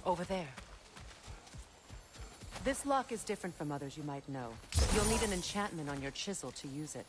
Over there. This lock is different from others you might know. You'll need an enchantment on your chisel to use it.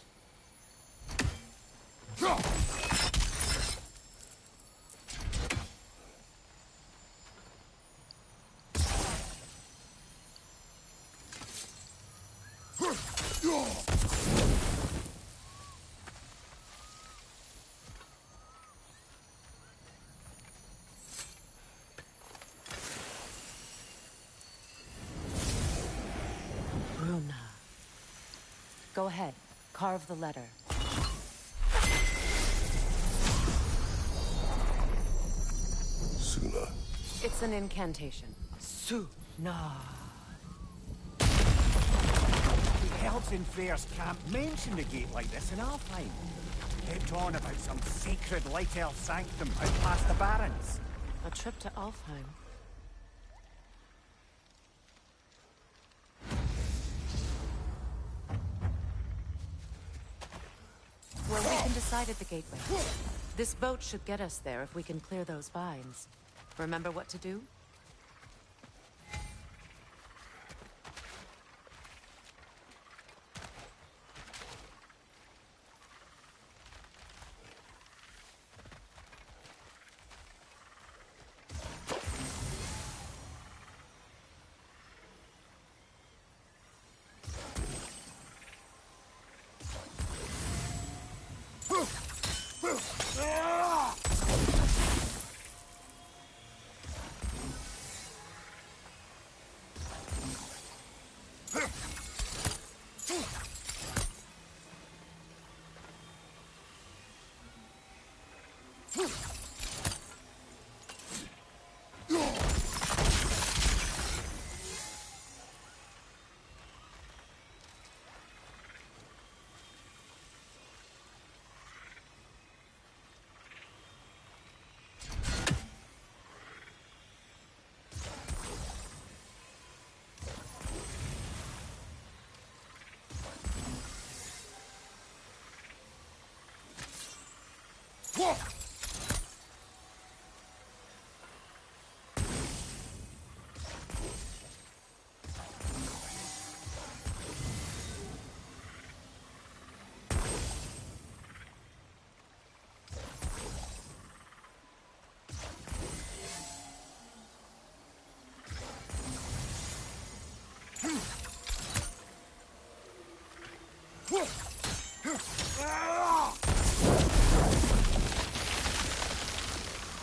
Go ahead. Carve the letter. Suna. It's an incantation. Suna. The elves in Freyr's camp mentioned a gate like this in Alfheim. Kept on about some sacred light elf sanctum out past the Barrens. A trip to Alfheim. Well, we can decide at the gateway. This boat should get us there if we can clear those vines. Remember what to do?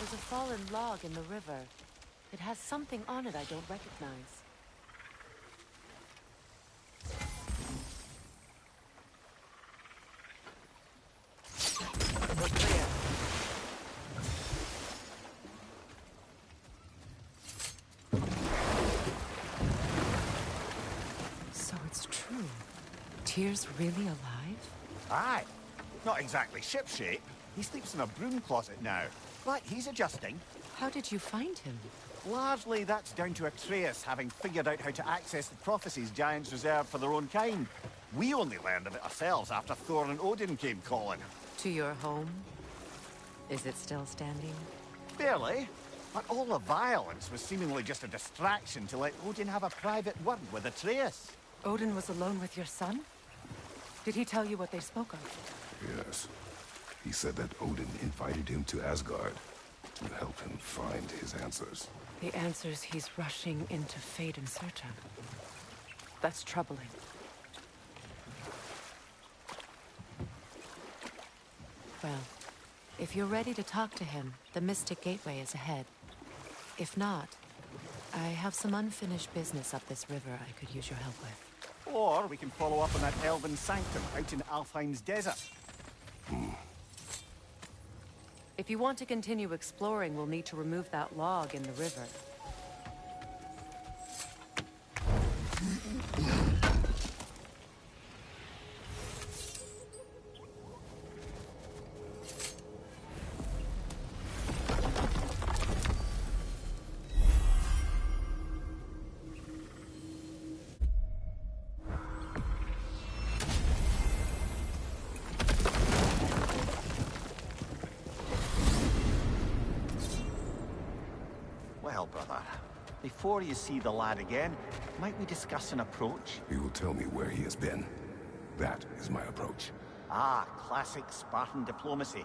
There's a fallen log in the river. It has something on it I don't recognize. We're clear. So it's true. Tyr's really alive? Aye. Not exactly shipshape. He sleeps in a broom closet now. But he's adjusting. How did you find him? Largely, that's down to Atreus having figured out how to access the prophecies giants reserved for their own kind. We only learned of it ourselves after Thor and Odin came calling. To your home? Is it still standing? Barely. But all the violence was seemingly just a distraction to let Odin have a private word with Atreus. Odin was alone with your son? Did he tell you what they spoke of? Yes. He said that Odin invited him to Asgard to help him find his answers. The answers he's rushing into fate in search of. That's troubling. Well, if you're ready to talk to him, the Mystic Gateway is ahead. If not, I have some unfinished business up this river I could use your help with. Or we can follow up on that elven sanctum out in Alfheim's desert. If you want to continue exploring, we'll need to remove that log in the river. Well, brother, Before you see the lad again, might we discuss an approach? He will tell me where he has been. That is my approach. Ah, classic Spartan diplomacy.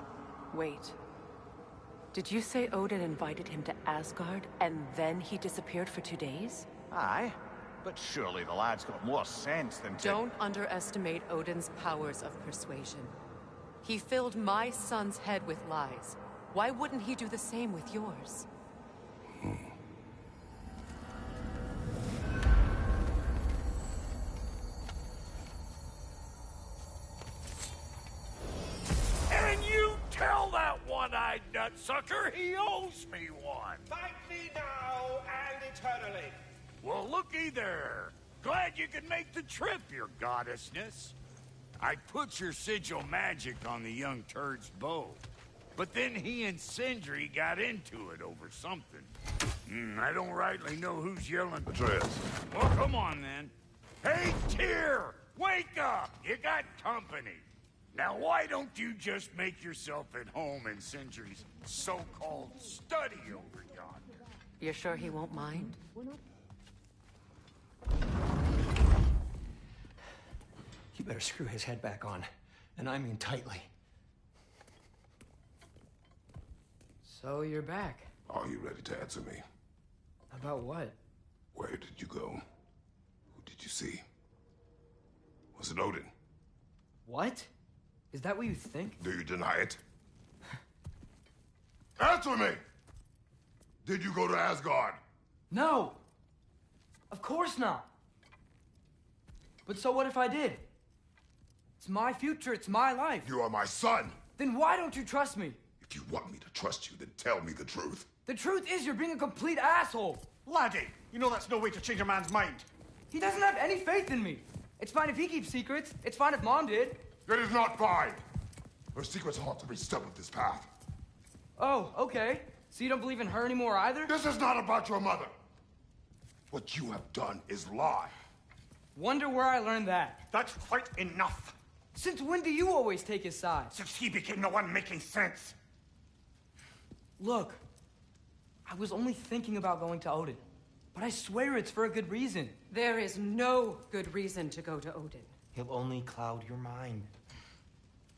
Wait. Did you say Odin invited him to Asgard, and then he disappeared for 2 days? Aye, but surely the lad's got more sense than to... Don't underestimate Odin's powers of persuasion. He filled my son's head with lies. Why wouldn't he do the same with yours? And you tell that one-eyed nutsucker he owes me one. Thank me now and eternally. Well, looky there. Glad you could make the trip, your goddessness. I put your sigil magic on the young turd's bow. But then he and Sindri got into it over something. I don't rightly know who's yelling. Atreus. Well, come on, then. Hey, Tyr! Wake up! You got company. Now, why don't you just make yourself at home in Sindri's so-called study over yonder? You're sure he won't mind? You better screw his head back on. And I mean tightly. So you're back. Are you ready to answer me? About what? Where did you go? Who did you see? Was it Odin? What? Is that what you think? Do you deny it? Answer me! Did you go to Asgard? No! Of course not! But so what if I did? It's my future, it's my life. You are my son! Then why don't you trust me? If you want me to trust you, then tell me the truth. The truth is you're being a complete asshole! Laddie, you know that's no way to change a man's mind. He doesn't have any faith in me. It's fine if he keeps secrets. It's fine if Mom did. It is not fine! Her secrets haunt every step of this path. Oh, okay. So you don't believe in her anymore either? This is not about your mother! What you have done is lie. Wonder where I learned that. That's quite enough. Since when do you always take his side? Since he became the one making sense. Look, I was only thinking about going to Odin. But I swear it's for a good reason. There is no good reason to go to Odin. He'll only cloud your mind.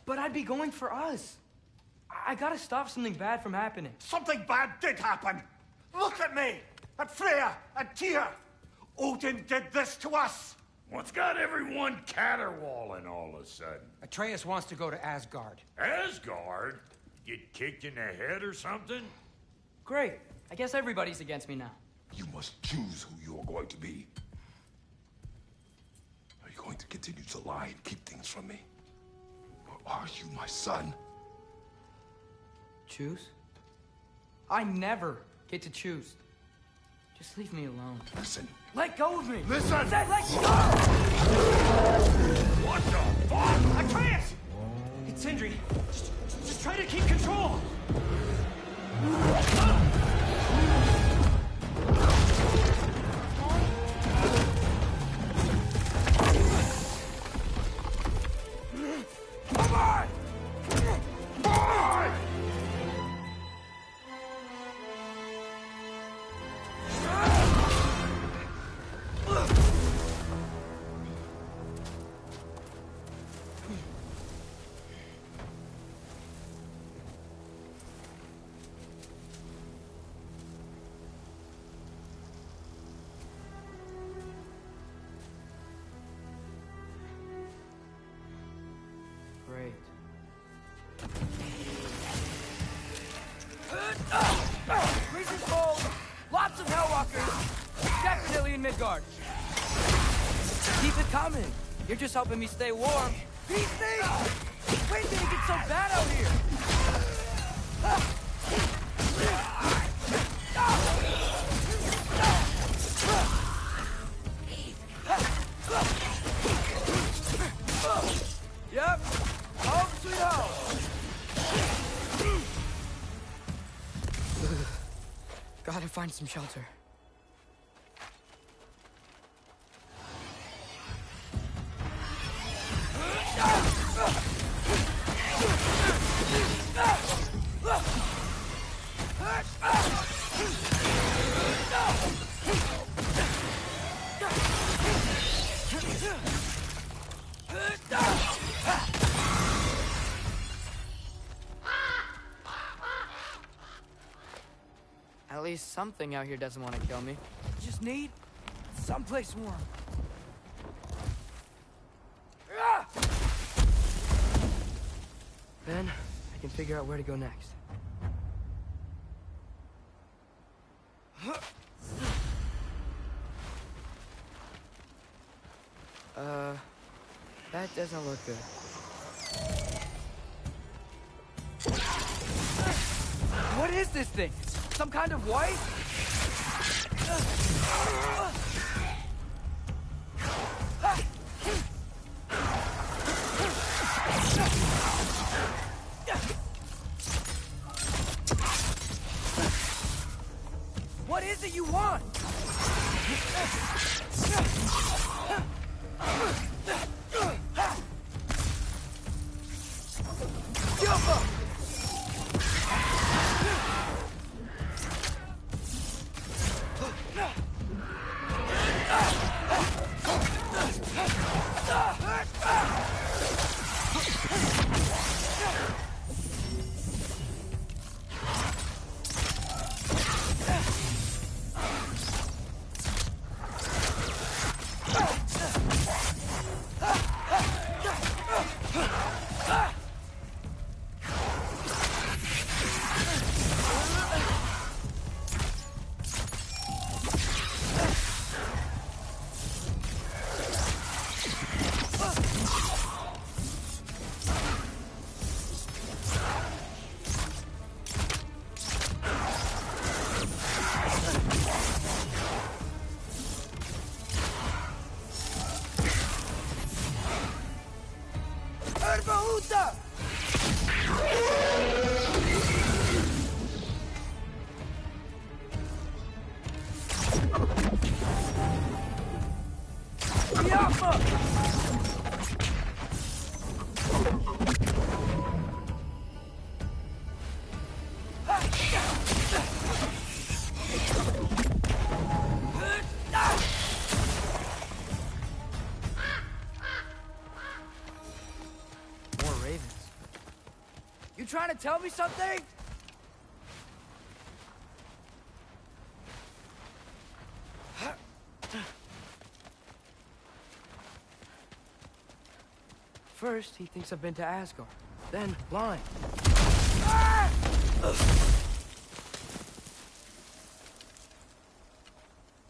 But I'd be going for us. I gotta stop something bad from happening. Something bad did happen. Look at me, at Freya, at Tyr. Odin did this to us. What's got everyone caterwauling all of a sudden? Atreus wants to go to Asgard. Asgard? Get kicked in the head or something? Great. I guess everybody's against me now. You must choose who you are going to be. Are you going to continue to lie and keep things from me? Or are you my son? Choose? I never get to choose. Just leave me alone. Listen. Let go of me! Listen! I said let go! What the fuck? Atreus! It's Sindri. Just try to keep control. Come on! Come on! Great. Freezing cold, lots of Hellwalkers, definitely in Midgard. Keep it coming. You're just helping me stay warm. These things! When did it get so bad out here? Yep. Home sweet home. Gotta find some shelter. something out here doesn't want to kill me. Just need someplace warm. Ah! Then I can figure out where to go next. That doesn't look good. What is this thing? Some kind of white? What is it you want? You trying to tell me something? First, he thinks I've been to Asgard. Then, blind. Ah!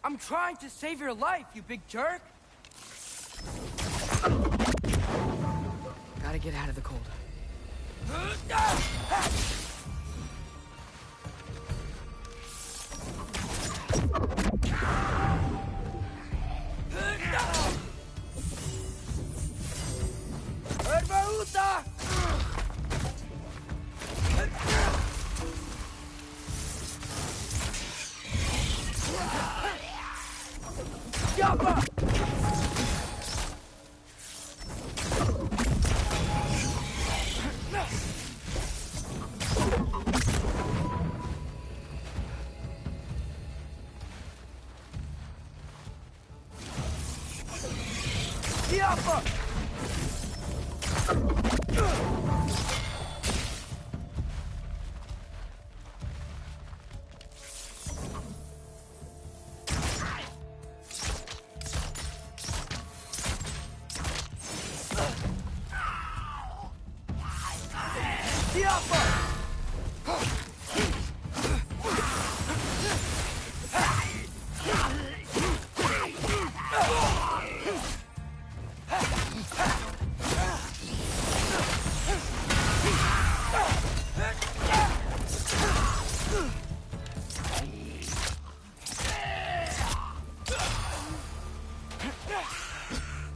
I'm trying to save your life, you big jerk! Gotta get out of the cold.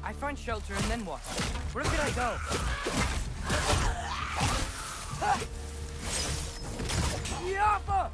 I find shelter and then what? Where could I go? Yappa!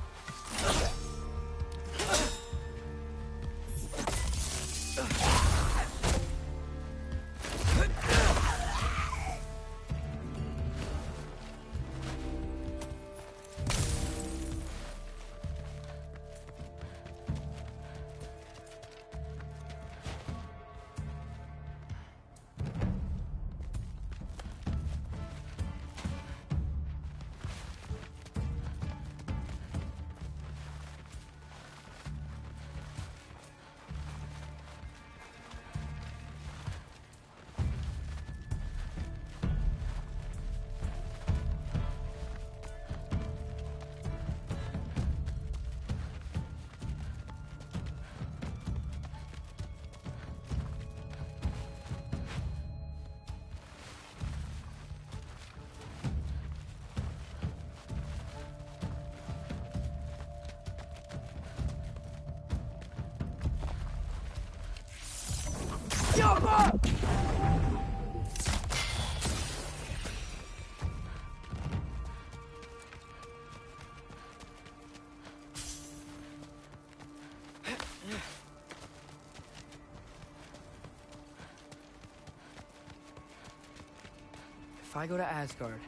If I go to Asgard,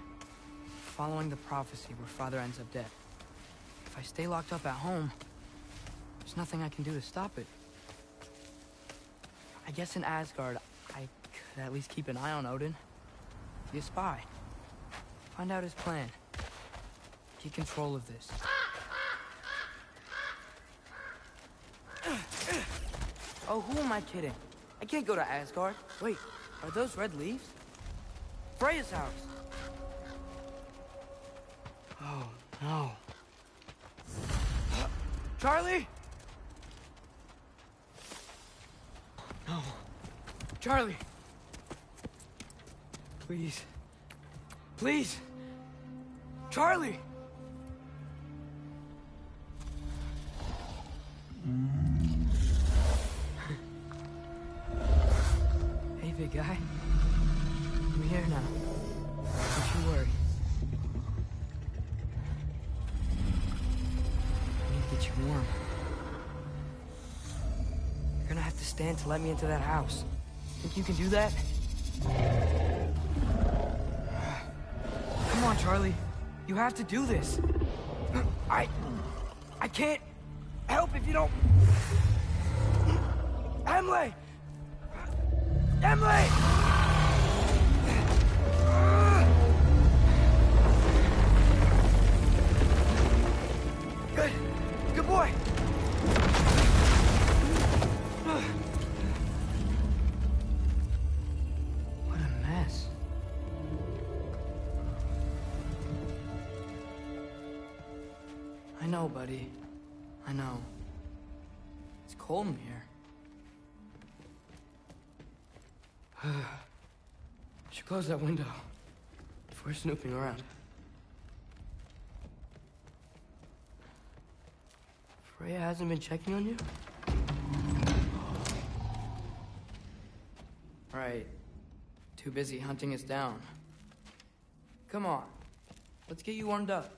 following the prophecy where Father ends up dead, if I stay locked up at home, there's nothing I can do to stop it. I guess in Asgard, I could at least keep an eye on Odin. Be a spy. Find out his plan. Get control of this. Oh, who am I kidding? I can't go to Asgard. Wait, are those red leaves? Freya's house. Oh, no. Charlie? No. Charlie. Please. Please. Charlie. Hey, big guy. I'm here now. Don't you worry. I need to get you warm. You're gonna have to stand to let me into that house. Think you can do that? Come on, Charlie. You have to do this. I can't help if you don't... Emily! Emily! Good. Good boy. What a mess. I know, buddy. I know. It's cold in here. Should close that window if we're snooping around. Freya hasn't been checking on you? Right. Too busy hunting us down. Come on. Let's get you warmed up.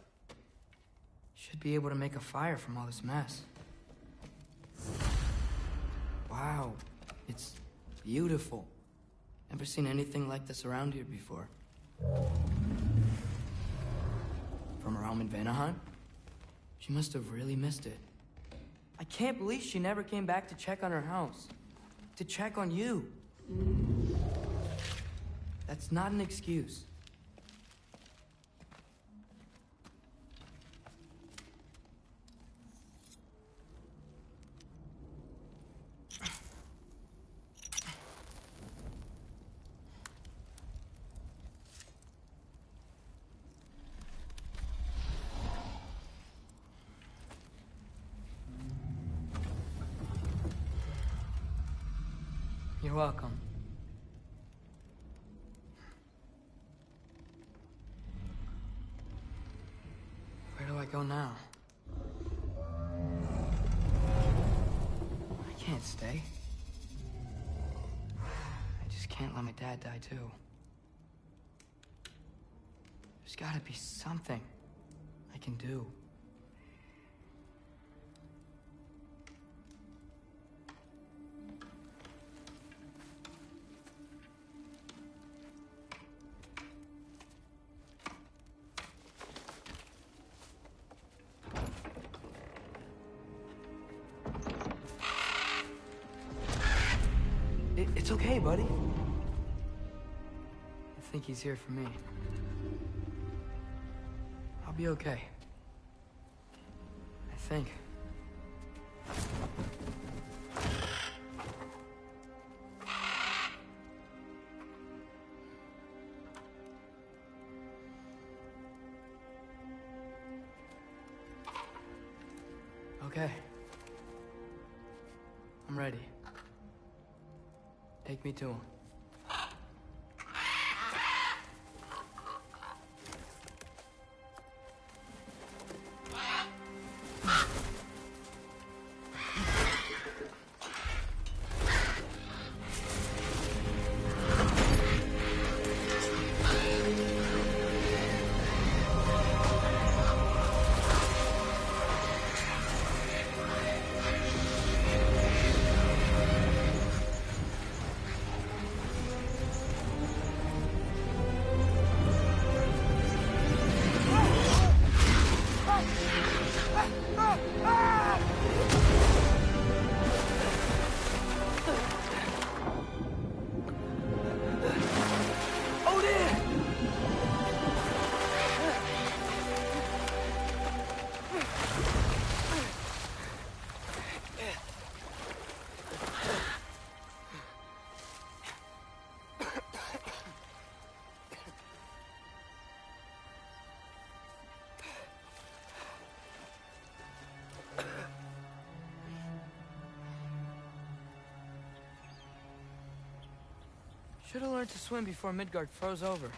Should be able to make a fire from all this mess. Wow. It's beautiful. Never seen anything like this around here before. From her home in Vanaheim? She must have really missed it. I can't believe she never came back to check on her house. To check on you. That's not an excuse. You're welcome. Where do I go now? I can't stay. I just can't let my dad die too. There's gotta be something I can do. It's okay, buddy. I think he's here for me. I'll be okay. I think. Okay. I'm ready. Take me to him. Should have learned to swim before Midgard froze over.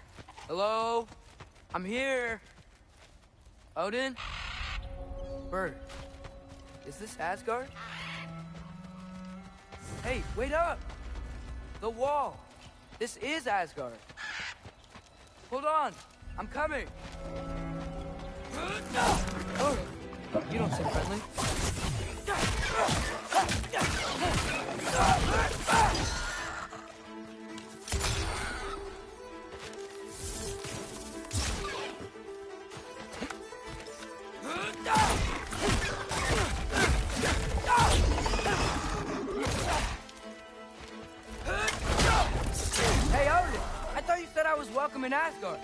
Hello? I'm here. Odin? Bird. Is this Asgard? Hey, wait up! The wall! This is Asgard. Hold on! I'm coming! Oh, you don't seem friendly. Hey, Odin! I thought you said I was welcome in Asgard.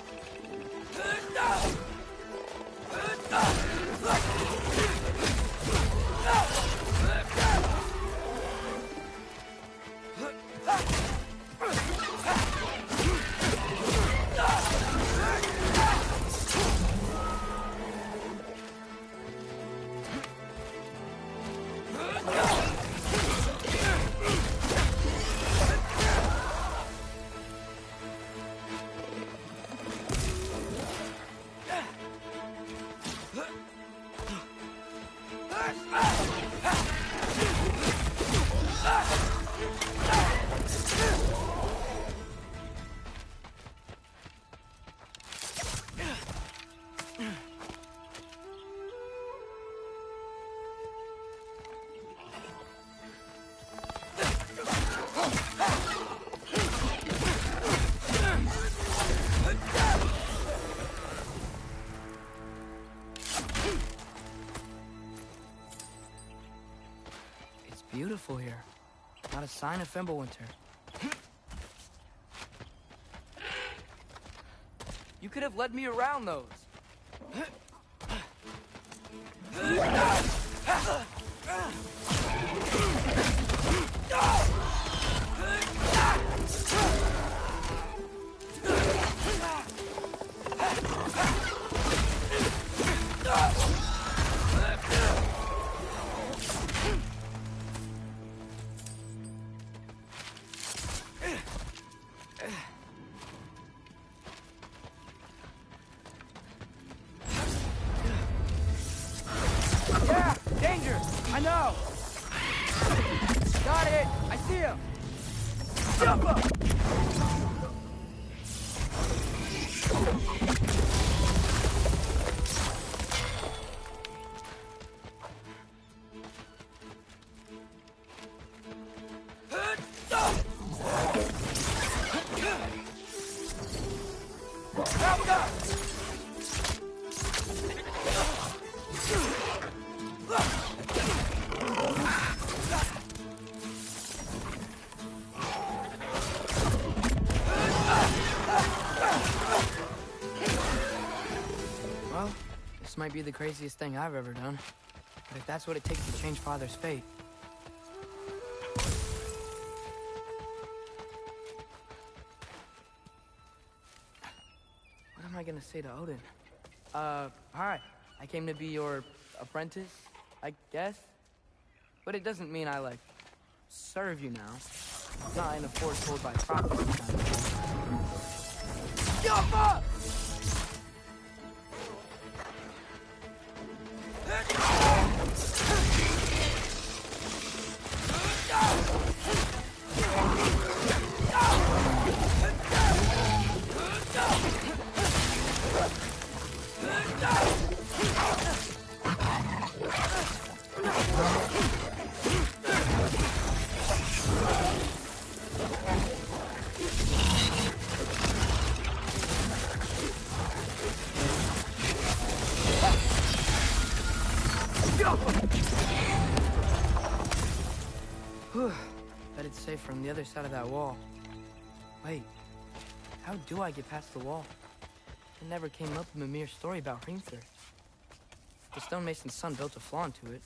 Beautiful here. Not a sign of Fimbulwinter. You could have led me around those. Yeah, danger! I know! Got it! I see him! Jump up! Well, this might be the craziest thing I've ever done. But if that's what it takes to change Father's fate... What am I gonna say to Odin? Hi. I came to be your apprentice, I guess? But it doesn't mean I, like, serve you now. Not in a force told by prophecy kind of thing. Jump up! Bet it's safe from the other side of that wall. Wait, how do I get past the wall? It never came up in Mimir's story about Hrimthur. The stonemason's son built a flaw into it.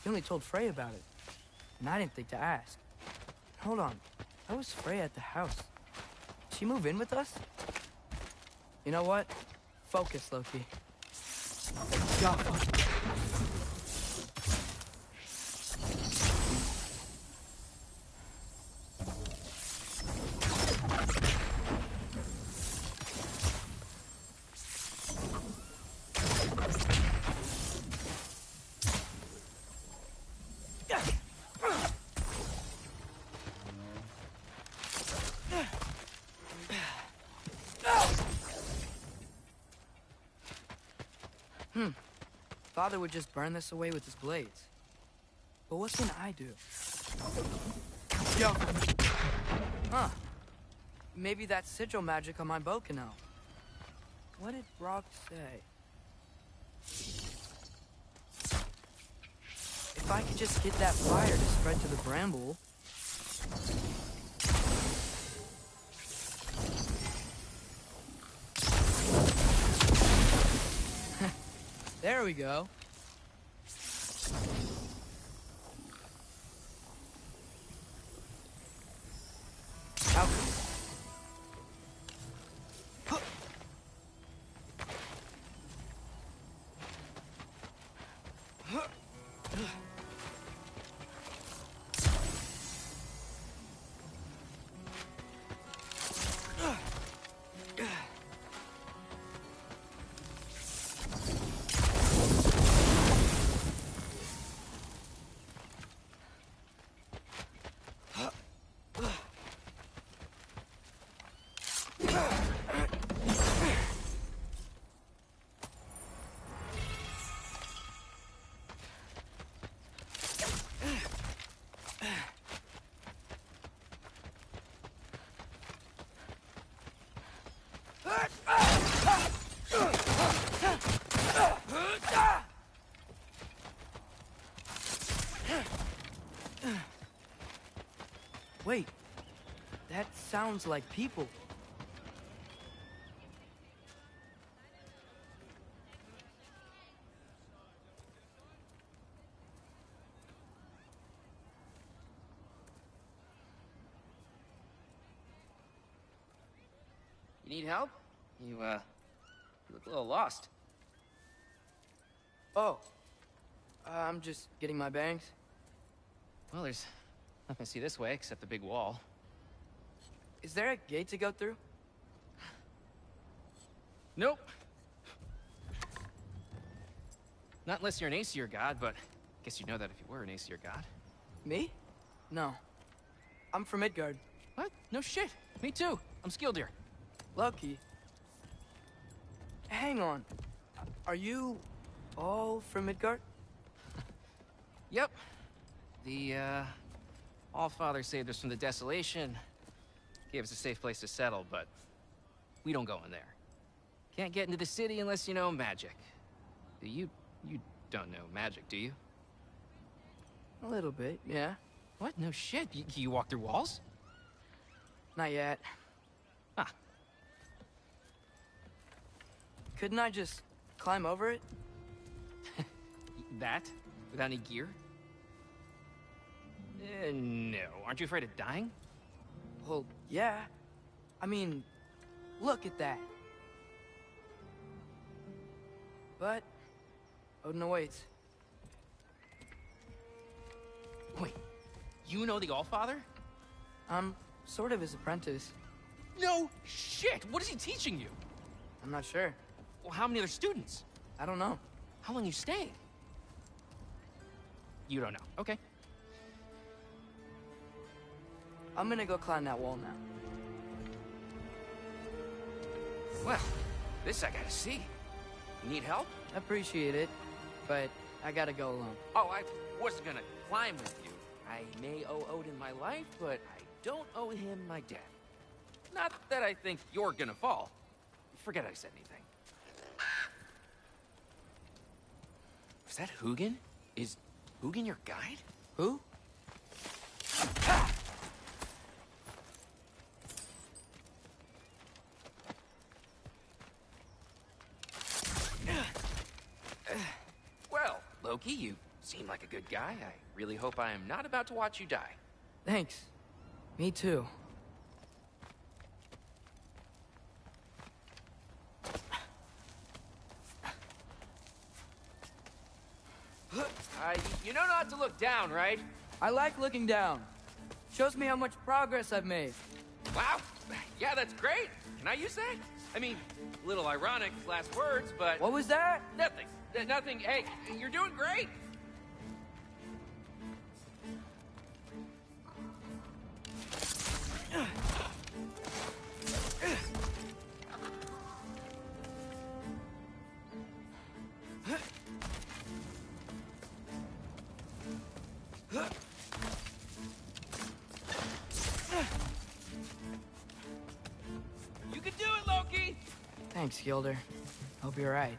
He only told Frey about it, and I didn't think to ask. Hold on, how was Frey at the house? Did she move in with us? You know what? Focus, Loki. Father would just burn this away with his blades. But what can I do? Yo! Huh. Maybe that sigil magic on my bow can help. What did Brock say? If I could just get that fire to spread to the bramble... There we go. Alchemy. Wait, that sounds like people. You need help? You look a little lost. Oh, I'm just getting my bangs. Well, there's nothing to see this way except the big wall. Is there a gate to go through? Nope. Not unless you're an Aesir god, but I guess you'd know that if you were an Aesir god. Me? No. I'm from Midgard. What? No shit. Me too. I'm skilled here. Lucky. Hang on. Are you all from Midgard? Yep. The, Allfather saved us from the desolation. Gave us a safe place to settle, but we don't go in there. Can't get into the city unless you know magic. You don't know magic, do you? A little bit, yeah. What? No shit. You walk through walls? Not yet. Huh. Couldn't I just climb over it? That? Without any gear? No. Aren't you afraid of dying? Well, yeah. I mean, look at that. But Odin awaits. Wait, you know the Allfather? I'm sort of his apprentice. No shit! What is he teaching you? I'm not sure. Well, how many other students? I don't know. How long you staying? You don't know. Okay. I'm gonna go climb that wall now. Well, this I gotta see. Need help? Appreciate it, but I gotta go alone. Oh, I wasn't gonna climb with you. I may owe Odin my life, but I don't owe him my death. Not that I think you're gonna fall. Forget I said anything. Was that Hugin? Is Hugin your guide? Who? Well, Loki, you seem like a good guy. I really hope I am not about to watch you die. Thanks. Me too. You know not to look down, right? I like looking down. Shows me how much progress I've made. Wow. Yeah, that's great. Can I use that? I mean, a little ironic, last words, but... What was that? Nothing. Nothing. Hey, you're doing great. Thanks, Gilder. Hope you're right.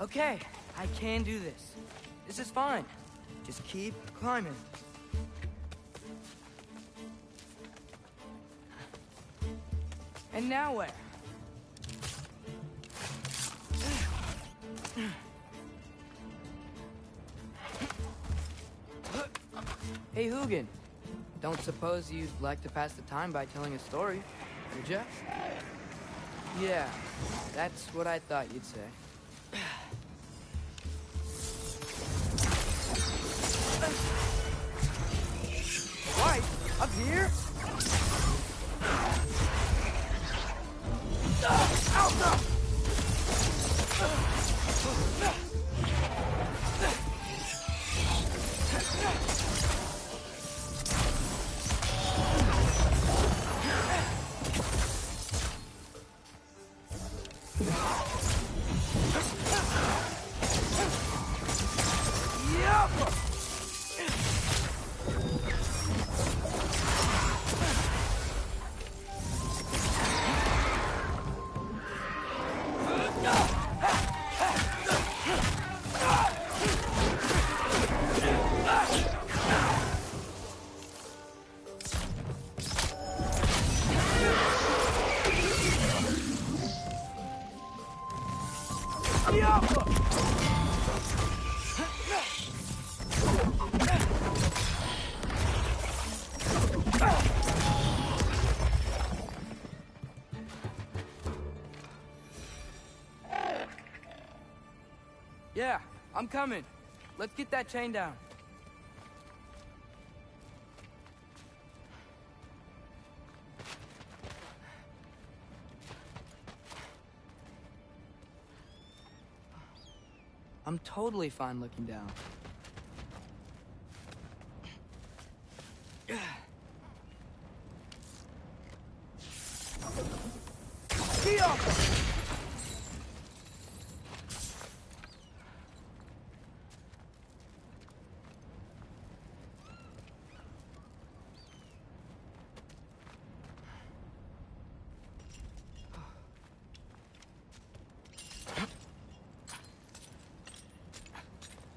Okay, I can do this. This is fine. Just keep climbing. And now where? Hey, Hugin. Don't suppose you'd like to pass the time by telling a story, would ya? Yeah, that's what I thought you'd say. Right, up here? Out! Yeah, I'm coming. Let's get that chain down. I'm totally fine looking down.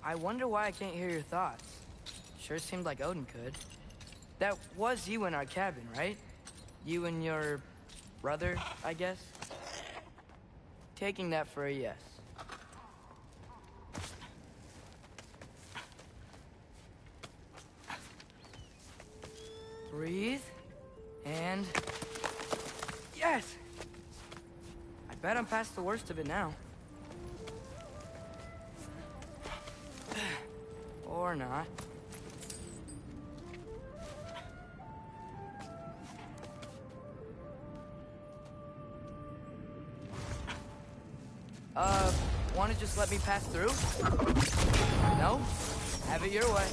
I wonder why I can't hear your thoughts. Sure seemed like Odin could. That was you in our cabin, right? You and your brother, I guess? Taking that for a yes. Breathe. And... yes! I bet I'm past the worst of it now. Or not. Wanna just let me pass through? No? Have it your way.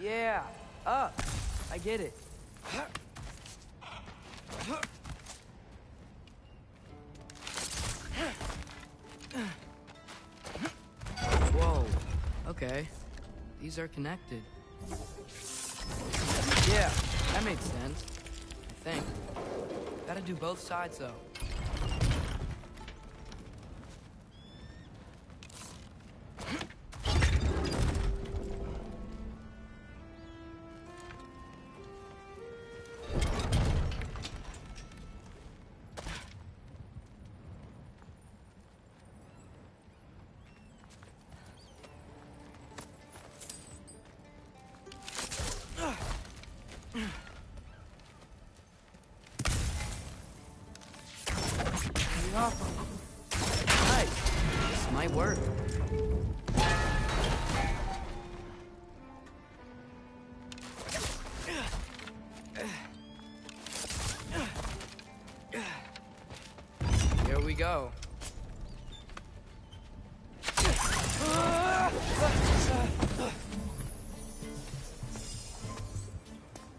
Yeah, up. I get it. Whoa. Okay. These are connected. Yeah, that makes sense. I think. Gotta do both sides, though. Nice. This might work. Here we go.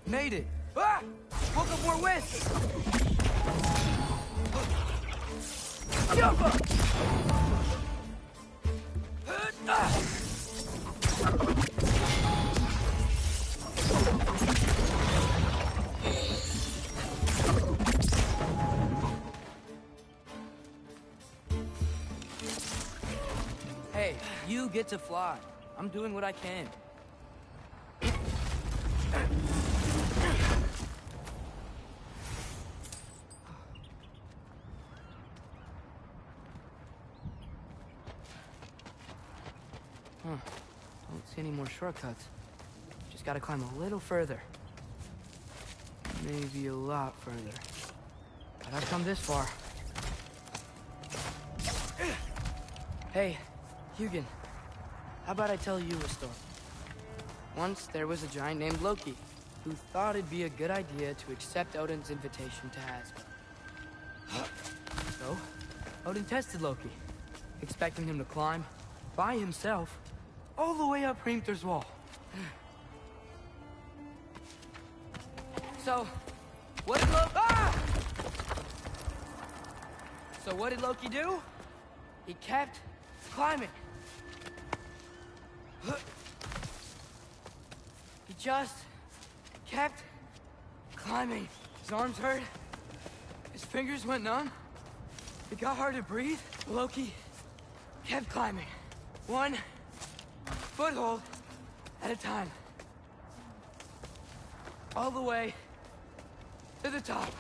Made it. Ah! Woke up more west. Jump up! Hey, you get to fly. I'm doing what I can. Don't see any more shortcuts. Just gotta climb a little further. Maybe a lot further. But I've come this far. Hey, Hugin. How about I tell you a story? Once there was a giant named Loki, who thought it'd be a good idea to accept Odin's invitation to Asgard. So, Odin tested Loki, expecting him to climb, by himself, all the way up Hrimthur's wall. So, what did Loki... Ah! So what did Loki do? He kept climbing. He just kept climbing. His arms hurt. His fingers went numb. It got hard to breathe. Loki kept climbing. One foothold at a time. All the way to the top.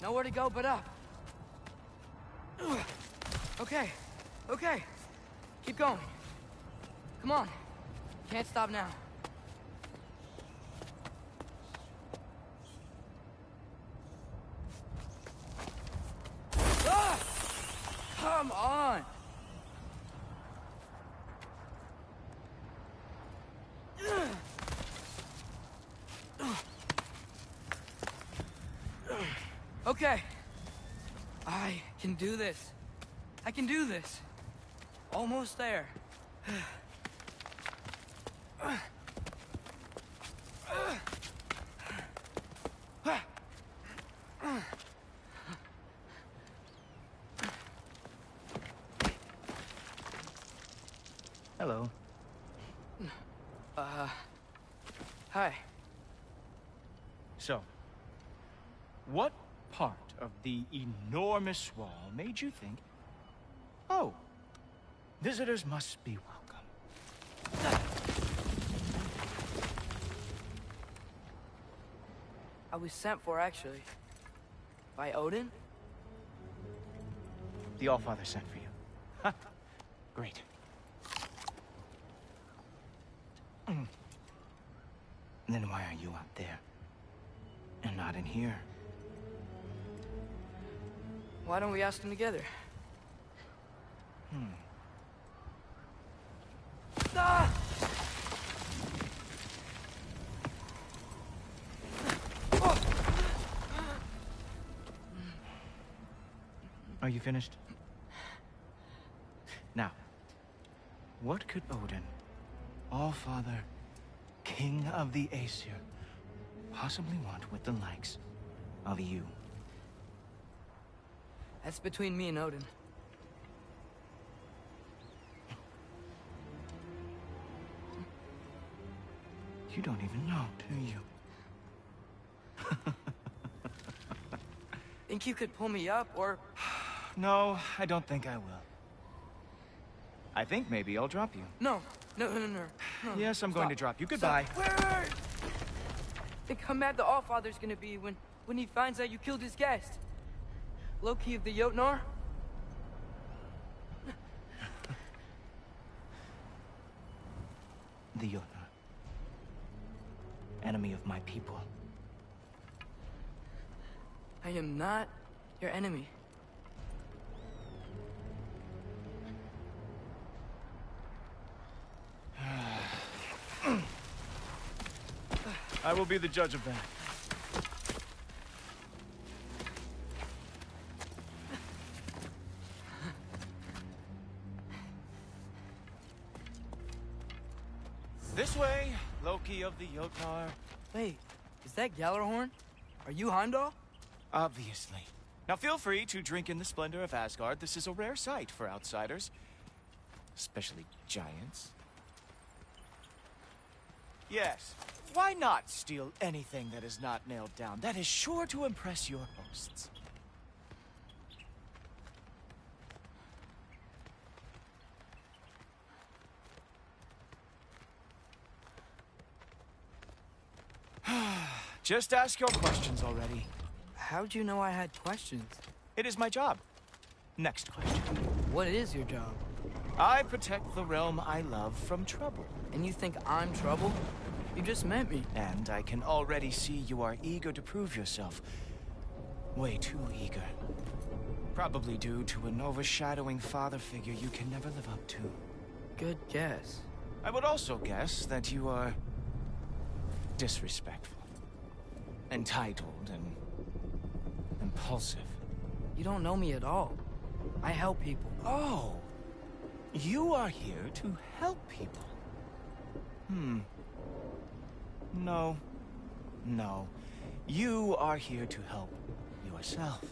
Nowhere to go but up. Okay, okay. Keep going. Come on. Can't stop now. Ah! Come on! Okay. I can do this. I can do this. Almost there. Hello. Hi. So, what part of the enormous wall made you think, oh, Visitors must be welcome. I was sent for, actually. By Odin? The Allfather sent for you. Huh. Great. Then why are you out there? And not in here? Why don't we ask them together? Ah! Are you finished? Now, what could Odin, Allfather, King of the Aesir, possibly want with the likes of you? That's between me and Odin. You don't even know, do you? Think you could pull me up, or... No, I don't think I will. I think maybe I'll drop you. No. No. Yes, I'm going to drop you. Goodbye. Stop. Wait. Think how mad the Allfather's gonna be when he finds out you killed his guest. Loki of the Jotnar? The Jotnar. Enemy of my people. I am not your enemy. I will be the judge of that. This way, Loki of the Jotnar. Wait, is that Gjallarhorn? Are you Heimdall? Obviously. Now feel free to drink in the splendor of Asgard. This is a rare sight for outsiders. Especially giants. Yes. Why not steal anything that is not nailed down? That is sure to impress your hosts. Just ask your questions already. How'd you know I had questions? It is my job. Next question. What is your job? I protect the realm I love from trouble. And you think I'm trouble? You just met me. And I can already see you are eager to prove yourself. Way too eager. Probably due to an overshadowing father figure you can never live up to. Good guess. I would also guess that you are disrespectful, entitled, and impulsive. You don't know me at all. I help people. Oh, you are here to help people. No. You are here to help yourself.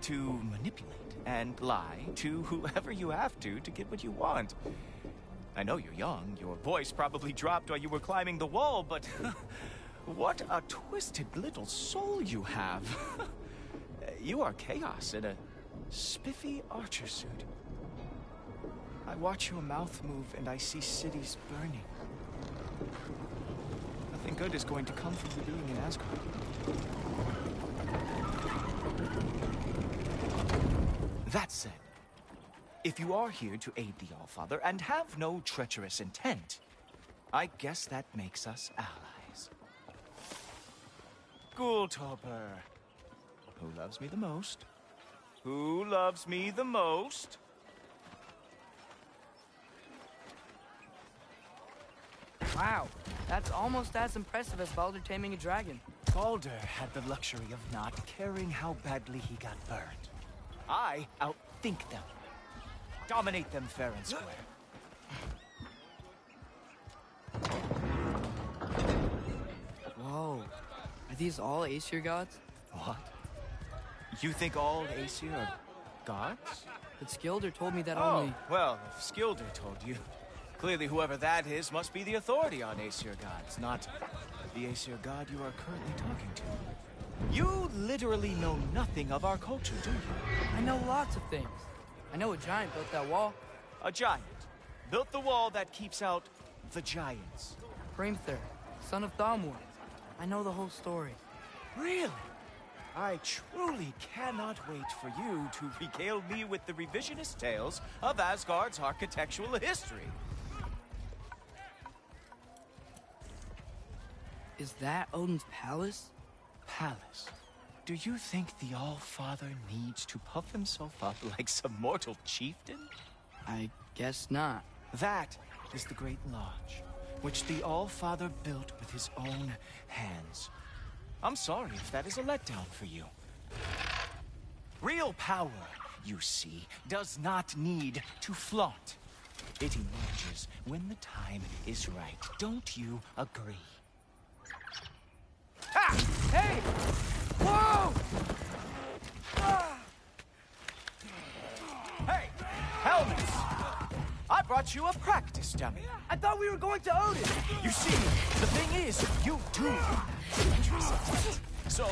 To manipulate and lie to whoever you have to get what you want. I know you're young. Your voice probably dropped while you were climbing the wall, but what a twisted little soul you have. You are chaos in a spiffy archer suit. I watch your mouth move and I see cities burning. Nothing good is going to come from your being in Asgard. That said, if you are here to aid the Allfather and have no treacherous intent, I guess that makes us allies. Gultoper. Who loves me the most? Who loves me the most? Wow, that's almost as impressive as Baldur taming a dragon. Baldur had the luxury of not caring how badly he got burned. I outthink them. Dominate them fair and square. Whoa, are these all Aesir gods? What? You think all Aesir are gods? But Skilder told me that Oh, only... well, if Skilder told you, clearly whoever that is must be the authority on Aesir gods, not the Aesir god you are currently talking to. You literally know nothing of our culture, do you? I know lots of things. I know a giant built that wall. A giant. Built the wall that keeps out the giants. Hrimthur, son of Thalmor. I know the whole story. Really? I truly cannot wait for you to regale me with the revisionist tales of Asgard's architectural history. Is that Odin's palace? Palace? Do you think the All-Father needs to puff himself up like some mortal chieftain? I guess not. That is the Great Lodge, which the All-Father built with his own hands. I'm sorry if that is a letdown for you. Real power, you see, does not need to flaunt. It emerges when the time is right. Don't you agree? Ah! Hey! Whoa! Ah! Hey! Helmets! I brought you a practice dummy. I thought we were going to Odin! You see, the thing is, you do dangerous attempt. So, I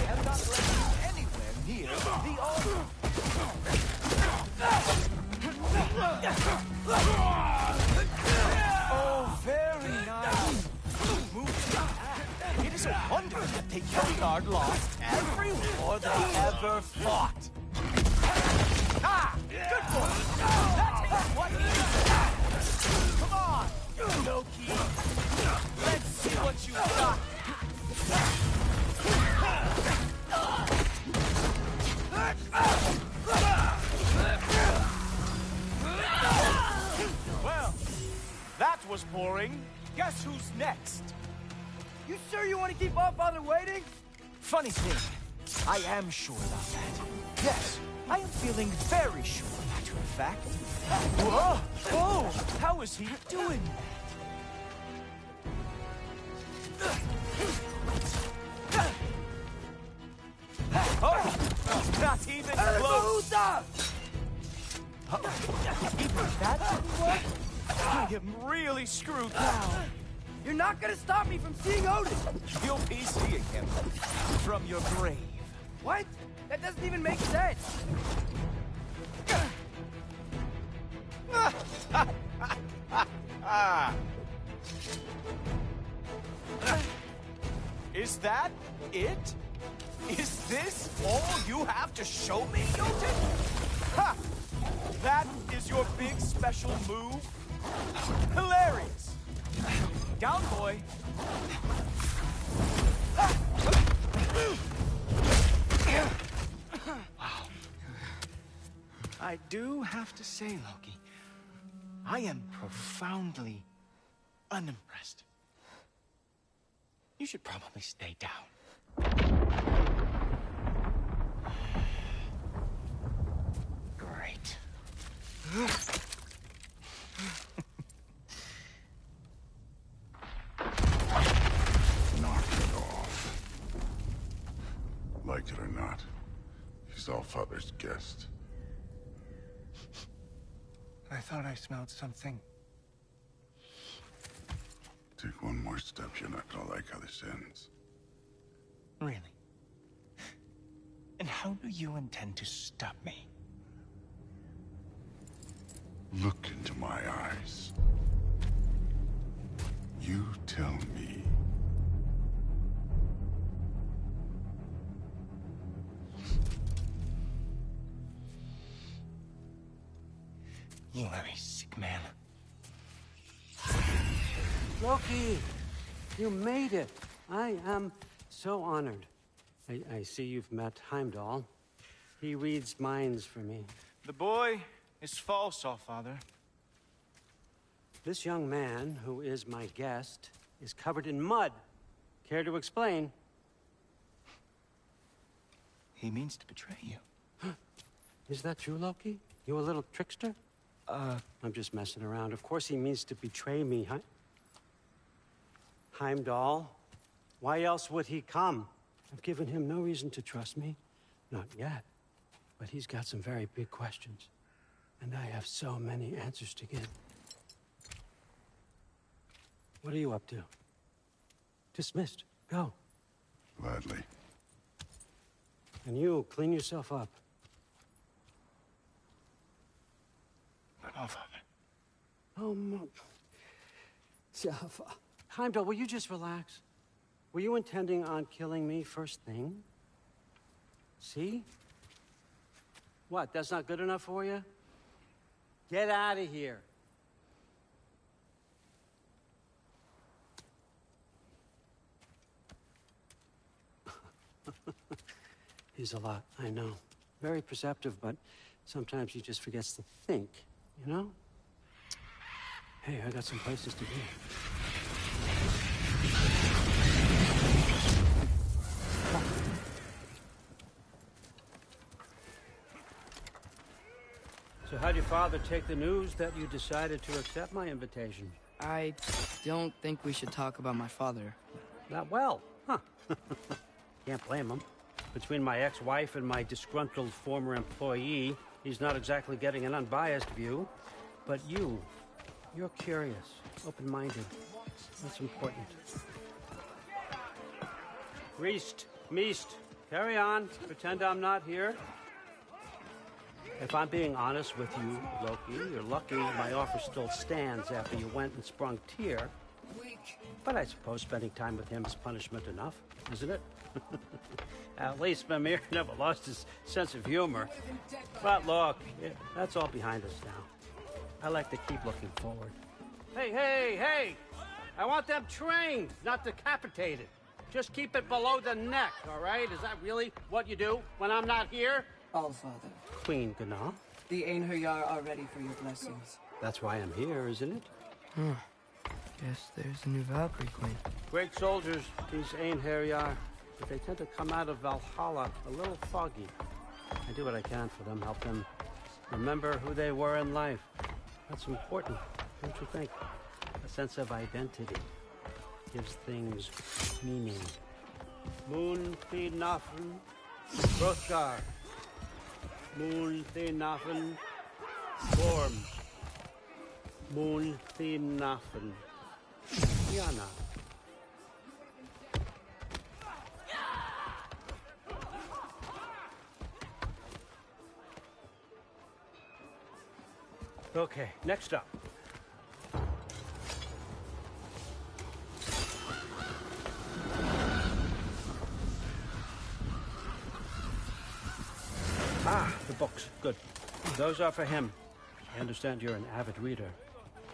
have not led you anywhere near the altar. Oh, very nice. It is a wonder that the Kjelgaard lost every war they ever fought. Ah! Good boy! That is what he... Come on, Loki! Let's see what you got! Well, that was boring. Guess who's next? You sure you want to keep All-Father waiting? Funny thing, I am sure about that. Yes, I am feeling very sure, matter of fact. Whoa! Oh, how is he doing that? Oh, not even close. Even that didn't work? I am really screwed now. You're not gonna stop me from seeing Odin! You'll be seeing him from your grave. What? That doesn't even make sense! Is that it? Is this all you have to show me, Jotun? Ha! That is your big special move? Hilarious! Down, boy! Wow. I do have to say, Loki, I am profoundly unimpressed. You should probably stay down. Great. Knock it off. Like it or not, he's Allfather's guest. I thought I smelled something. Take one more step, you're not gonna like how this ends. Really? And how do you intend to stop me? Look into my eyes. You tell me. You are a sick man. Loki, you made it. I am so honored. I see you've met Heimdall. He reads minds for me. The boy is false, Allfather. This young man, who is my guest, is covered in mud. Care to explain? He means to betray you. Is that true, Loki? You a little trickster? I'm just messing around. Of course he means to betray me, huh? Heimdall? Why else would he come? I've given him no reason to trust me. Not yet. But he's got some very big questions. And I have so many answers to give. What are you up to? Dismissed. Go. Gladly. And you, clean yourself up. But Allfather. Oh, Jaffa. Heimdall, will you just relax? Were you intending on killing me first thing? See? What, that's not good enough for you? Get out of here. He's a lot, I know. Very perceptive, but sometimes he just forgets to think, you know? Hey, I got some places to be. So how'd your father take the news that you decided to accept my invitation? I don't think we should talk about my father. Not well, huh? Can't blame him. Between my ex-wife and my disgruntled former employee, he's not exactly getting an unbiased view. But you're curious, open-minded. That's important. Reist, Meest, carry on. Pretend I'm not here. If I'm being honest with you, Loki, you're lucky my offer still stands after you went and sprung Tyr. But I suppose spending time with him is punishment enough, isn't it? At least Mimir never lost his sense of humor. But look, that's all behind us now. I like to keep looking forward. Hey! I want them trained, not decapitated. Just keep it below the neck, all right? Is that really what you do when I'm not here? Allfather, Queen Gná. the Einherjar are ready for your blessings. That's why I'm here, isn't it? Guess there's a new Valkyrie Queen. Great soldiers, these Einherjar. But they tend to come out of Valhalla a little foggy. I do what I can for them, help them remember who they were in life. That's important, don't you think? A sense of identity gives things meaning. Moon Thinafen, Hrothgar. Moon Thinafen, Gorm. Moon Thinafen, Yana. Okay, next up. The books. Good. Those are for him. I understand you're an avid reader.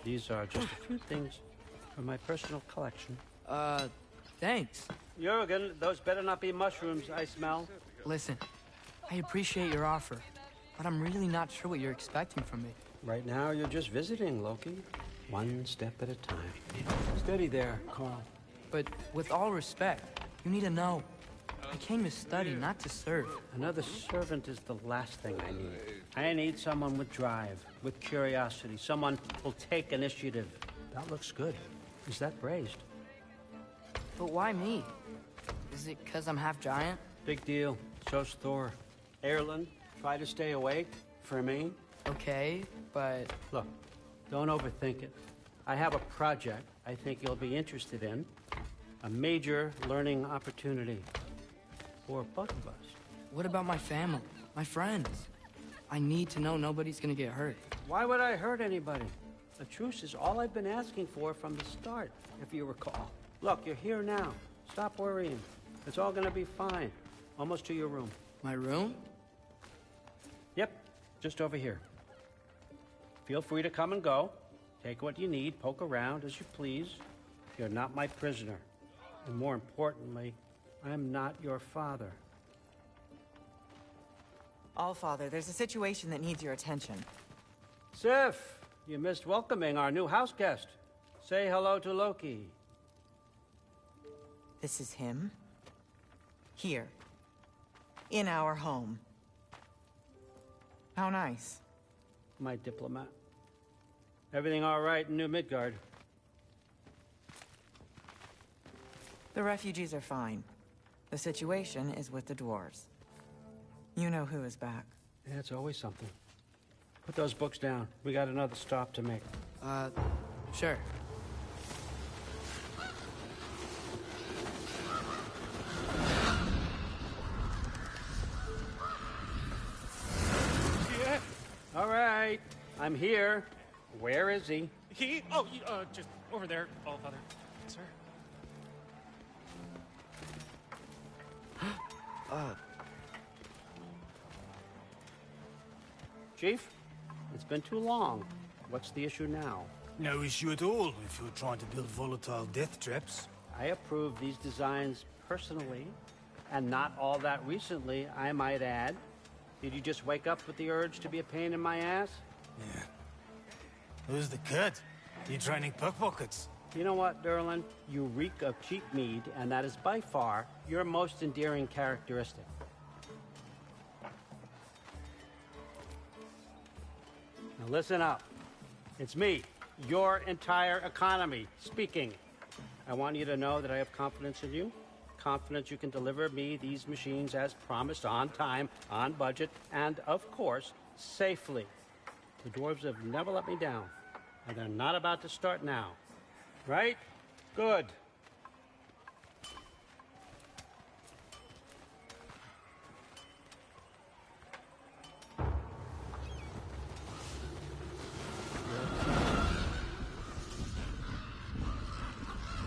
These are just a few things from my personal collection. Thanks. Jurgen, those better not be mushrooms I smell. Listen, I appreciate your offer, but I'm really not sure what you're expecting from me. Right now, you're just visiting, Loki. One step at a time. Steady there, Carl. But with all respect, you need to know. I came to study, not to serve. Another servant is the last thing I need. I need someone with drive, with curiosity, someone who'll take initiative. That looks good. Is that braised? But why me? Is it because I'm half giant? Big deal. So's Thor. Erlen, try to stay awake for me. Okay, but... Look, don't overthink it. I have a project I think you'll be interested in. A major learning opportunity. For both of us. What about my family? My friends? I need to know nobody's gonna get hurt. Why would I hurt anybody? A truce is all I've been asking for from the start, if you recall. Look, you're here now. Stop worrying. It's all gonna be fine. Almost to your room. My room? Yep, just over here. Feel free to come and go. Take what you need, poke around as you please. You're not my prisoner. And more importantly, I'm not your father. Allfather, there's a situation that needs your attention. Sif, you missed welcoming our new house guest. Say hello to Loki. This is him? Here. In our home. How nice. My diplomat. Everything all right in New Midgard? The refugees are fine. The situation is with the dwarves. You know who is back. Yeah, it's always something. Put those books down. We got another stop to make. Sure. Yeah. All right. I'm here. Where is he? Just over there, All Father. Sir. Chief, it's been too long. What's the issue now? No issue at all if you're trying to build volatile death traps. I approve these designs personally, and not all that recently, I might add. Did you just wake up with the urge to be a pain in my ass? Yeah. Who's the cut? You training pickpockets? You know what, Derlin? You reek of cheap mead, and that is by far your most endearing characteristic. Now listen up. It's me, your entire economy, speaking. I want you to know that I have confidence in you. Confidence you can deliver me these machines as promised, on time, on budget, and, of course, safely. The dwarves have never let me down, and they're not about to start now. Right? Good.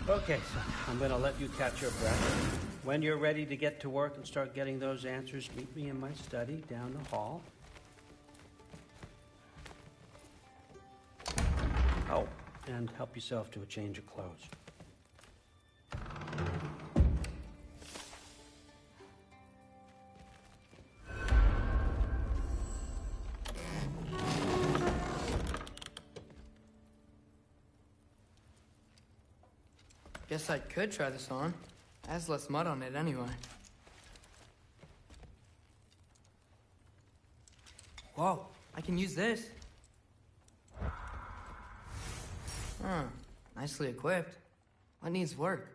Okay, son, I'm gonna let you catch your breath. When you're ready to get to work and start getting those answers, meet me in my study down the hall. Oh, and help yourself to a change of clothes. Guess I could try this on. Has less mud on it anyway. Whoa, I can use this. Huh, nicely equipped. What needs work?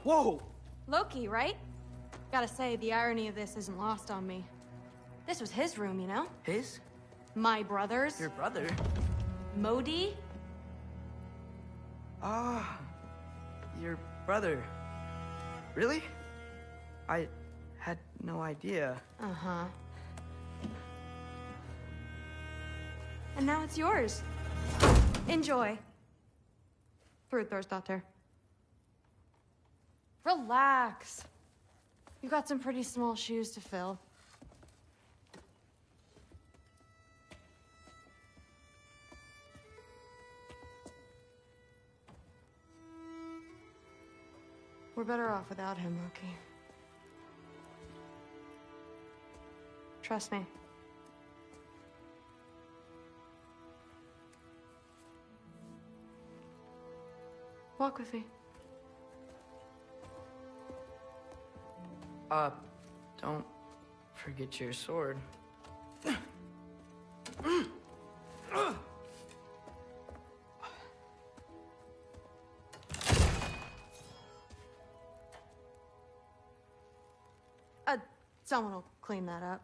Whoa! Loki, right? Gotta say, the irony of this isn't lost on me. This was his room, you know? His? My brother's. Your brother? Modi? Ah, your brother. Really? I had no idea. Uh-huh. And now it's yours. Enjoy. Fruit thirst out there. Relax. You've got some pretty small shoes to fill. We're better off without him, Loki. Trust me. Walk with me. Don't forget your sword. Someone will clean that up.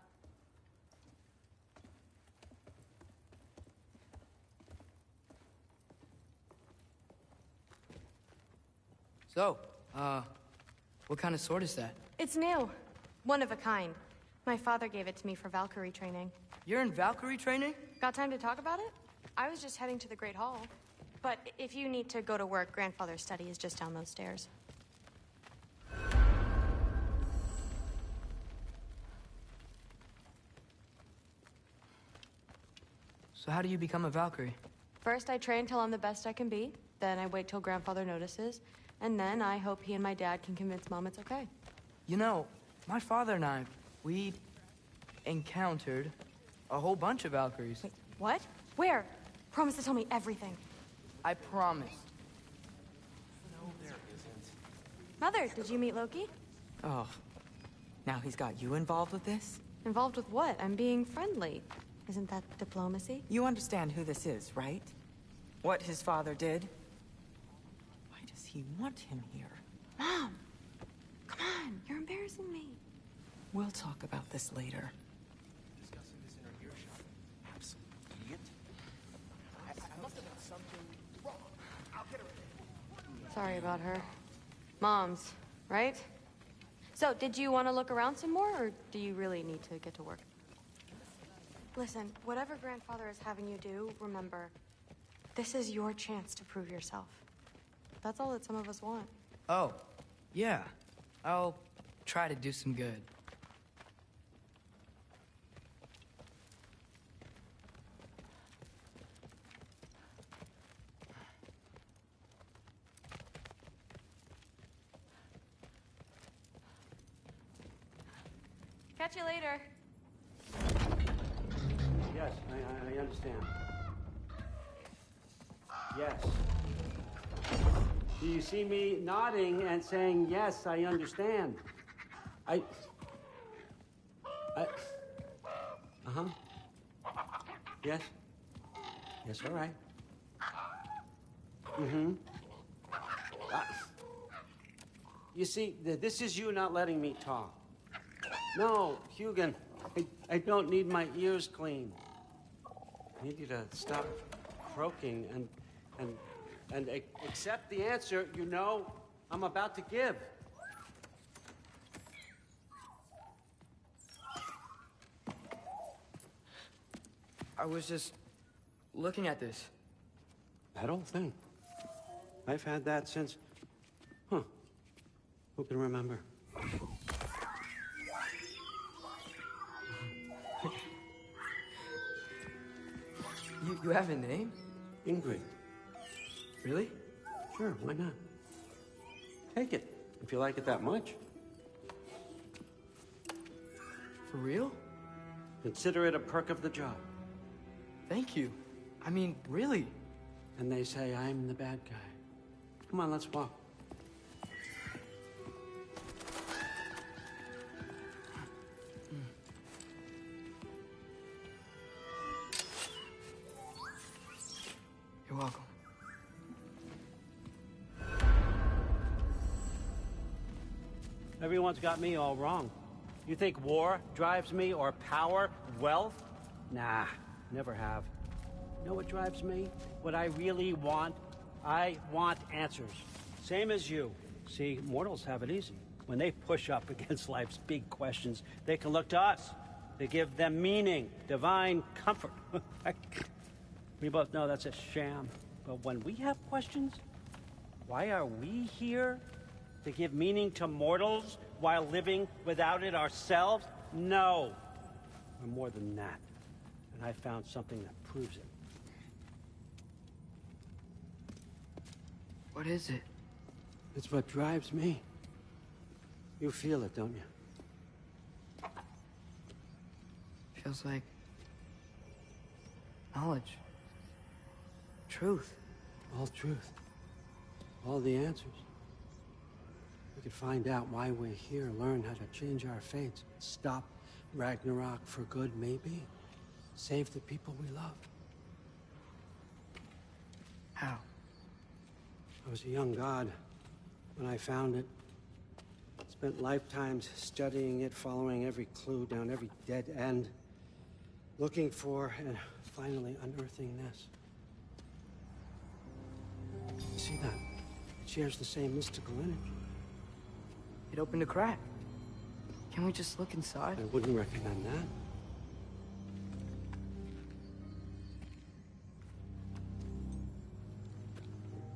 So, what kind of sword is that? It's new. One of a kind. My father gave it to me for Valkyrie training. You're in Valkyrie training? Got time to talk about it? I was just heading to the Great Hall. But if you need to go to work, Grandfather's study is just down those stairs. So how do you become a Valkyrie? First, I train till I'm the best I can be. Then I wait till Grandfather notices. And then I hope he and my dad can convince Mom it's okay. You know, my father and I, we encountered a whole bunch of Valkyries. Wait, what? Where? Promise to tell me everything. I promise. No, there isn't. Mother, did you meet Loki? Oh, now he's got you involved with this? Involved with what? I'm being friendly. Isn't that diplomacy? You understand who this is, right? What his father did? Why does he want him here? Mom! Come on, you're embarrassing me. We'll talk about this later. Discussing this in our earshot. Absolute idiot. I must have done something wrong. I'll get her. Sorry about her. Mom's, right? So, did you want to look around some more, or do you really need to get to work? Listen, whatever Grandfather is having you do, remember, this is your chance to prove yourself. That's all that some of us want. Oh, yeah. I'll try to do some good. Catch you later. Yes, I understand. Yes. Do you see me nodding and saying, yes, I understand? Uh-huh. Yes? Yes, all right. Mm-hmm. You see, this is you not letting me talk. No, Hugin, I don't need my ears cleaned. I need you to stop croaking and accept the answer you know I'm about to give. I was just looking at this. That old thing. I've had that since... Who can remember? You have a name? Ingrid. Really? Sure, why not? Take it, if you like it that much. For real? Consider it a perk of the job. Thank you. I mean, really. And they say I'm the bad guy. Come on, let's walk. You're welcome. Everyone's got me all wrong. You think war drives me, or power, wealth? Nah, never have. You know what drives me? What I really want? I want answers. Same as you. See, mortals have it easy. When they push up against life's big questions, they can look to us. They give them meaning, divine comfort. We both know that's a sham. But when we have questions, why are we here? To give meaning to mortals while living without it ourselves? No. We're more than that. And I found something that proves it. What is it? It's what drives me. You feel it, don't you? Feels like knowledge. Truth. All truth. All the answers. We could find out why we're here, learn how to change our fates, stop Ragnarok for good, maybe. Save the people we love. How? I was a young god when I found it. Spent lifetimes studying it, following every clue down every dead end, looking for and finally unearthing this. You see that? It shares the same mystical energy. It opened a crack. Can we just look inside? I wouldn't recommend that.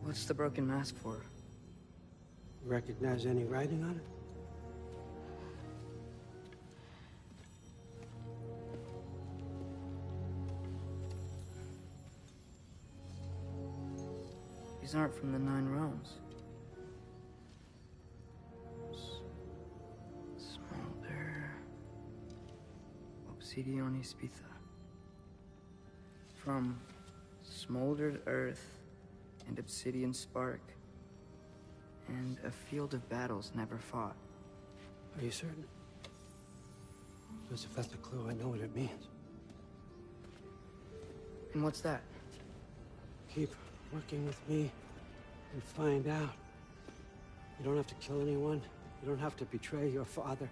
What's the broken mask for? Recognize any writing on it? These aren't from the Nine Realms. Smolder... Obsidione Spitha. From smoldered earth and obsidian spark, and a field of battles never fought. Are you certain? Because if that's a clue, I know what it means. And what's that? Keep working with me and find out. You don't have to kill anyone. You don't have to betray your father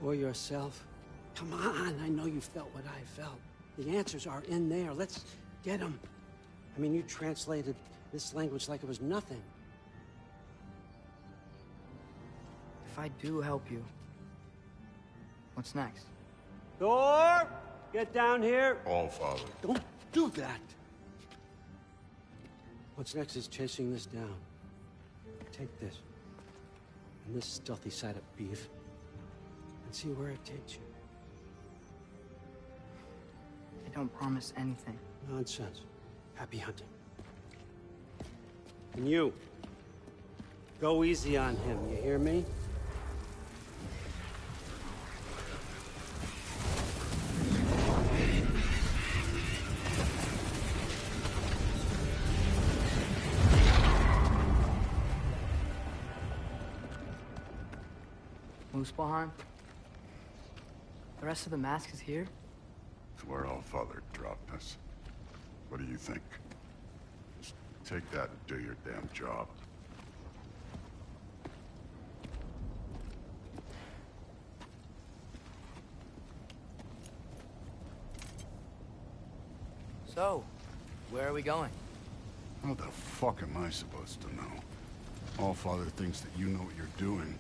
or yourself. Come on, I know you felt what I felt. The answers are in there. Let's get them. I mean, you translated this language like it was nothing. If I do help you, what's next? Thor! Get down here! All Father. Don't do that! What's next is chasing this down. Take this, and this stealthy side of beef, and see where it takes you. I don't promise anything. Nonsense. Happy hunting. And you, go easy on him, you hear me? Muspelheim? The rest of the mask is here? It's where All Father dropped us. What do you think? Just take that and do your damn job. So, where are we going? How the fuck am I supposed to know? All Father thinks that you know what you're doing,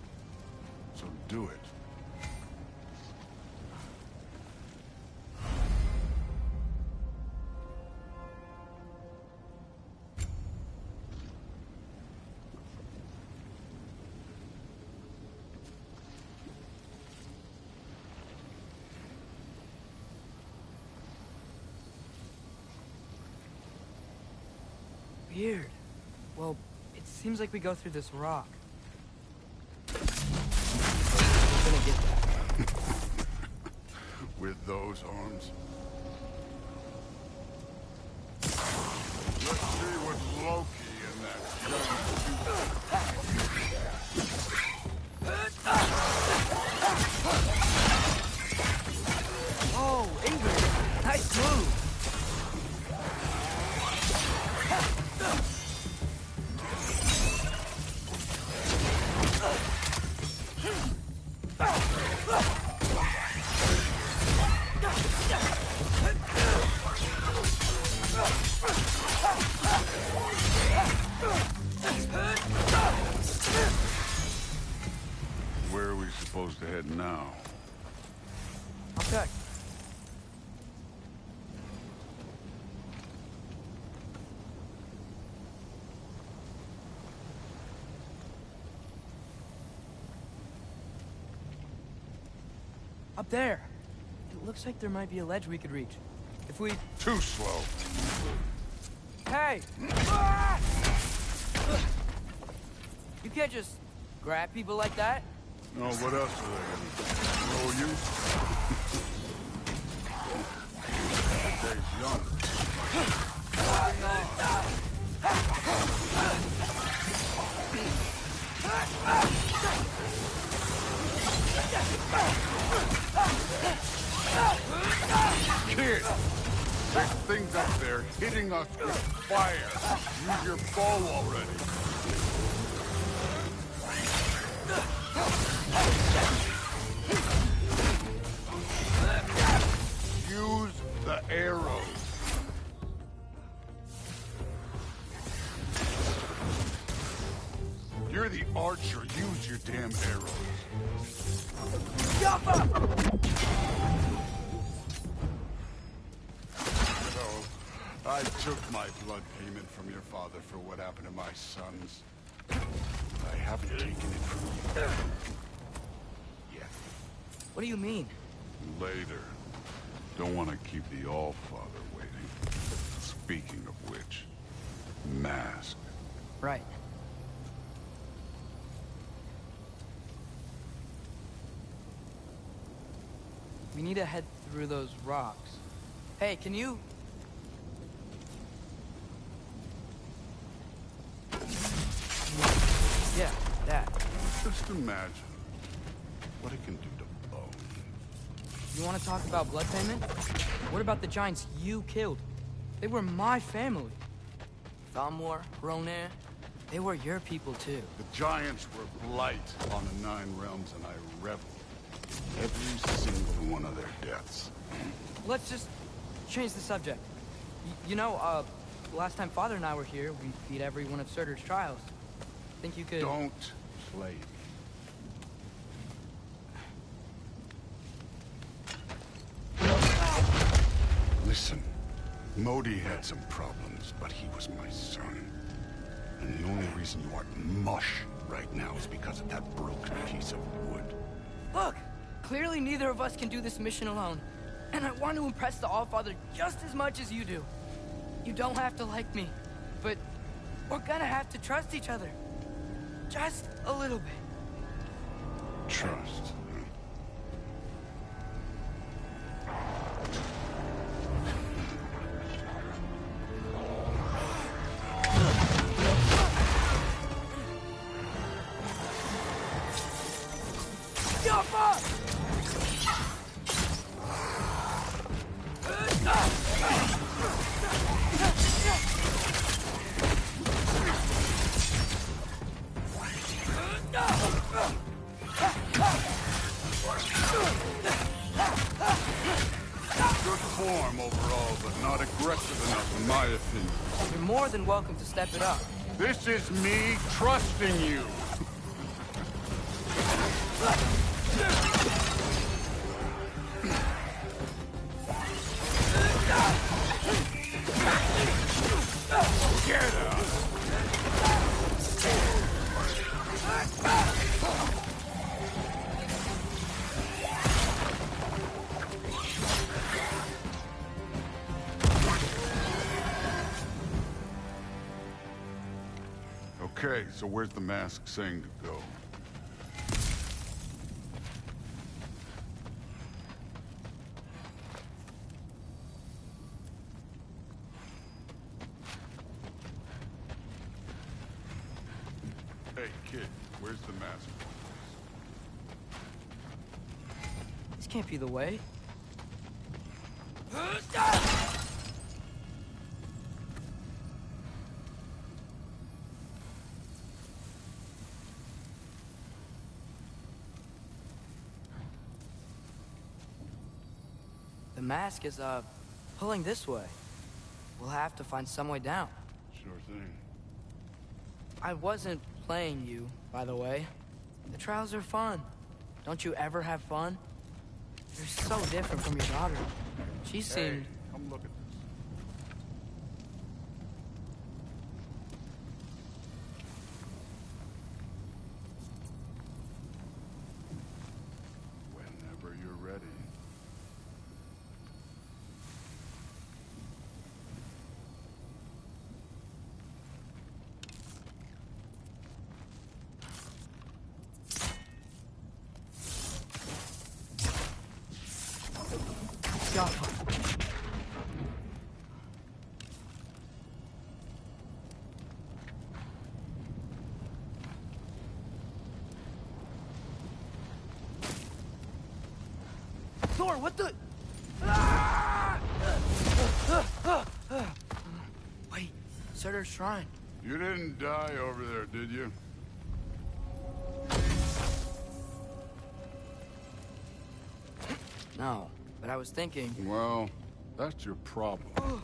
so do it. Weird. Well, it seems like we go through this rock. We're gonna get there. With those arms? Let's see what's Loki in that Oh, Ingrid! Nice move! Where are we supposed to head now? I'll check. Up there. It looks like there might be a ledge we could reach. If we... Too slow. Hey! Ah! You can't just grab people like that. No, what else are they gonna do? No use? That day's young. Kid! There's things up there hitting us with fire. Use your bow already. Use the arrows. You're the archer. Use your damn arrows. So, I took my blood payment from your father for what happened to my sons. I haven't taken it from you. Yet. What do you mean? Later. Don't want to keep the All-Father waiting. Speaking of which, mask. Right. We need to head through those rocks. Hey, can you... Yeah, that. Just imagine what it can do to bone. You want to talk about blood payment? What about the giants you killed? They were my family. Thamor, Ronan, they were your people too. The giants were blight on the Nine Realms, and I reveled every single one of their deaths. Let's just change the subject. You know, last time Father and I were here, we beat every one of Surtur's trials. Think you could... Don't play me. Listen, Modi had some problems, but he was my son. And the only reason you aren't mush right now is because of that broken piece of wood. Look! Clearly neither of us can do this mission alone. And I want to impress the All-Father just as much as you do. You don't have to like me, but we're gonna have to trust each other. Just a little bit. Trust. Welcome to step it up. This is me trusting you. Get up. Okay, so where's the mask saying to go? Hey, kid, where's the mask? This can't be the way. The mask is, pulling this way. We'll have to find some way down. Sure thing. I wasn't playing you, by the way. The trials are fun. Don't you ever have fun? You're so different from your daughter. She seemed... Hey, come look at this. Whenever you're ready. Thor, what the... Wait, Surtur's shrine. You didn't die over there, did you? No, but I was thinking... Well, that's your problem.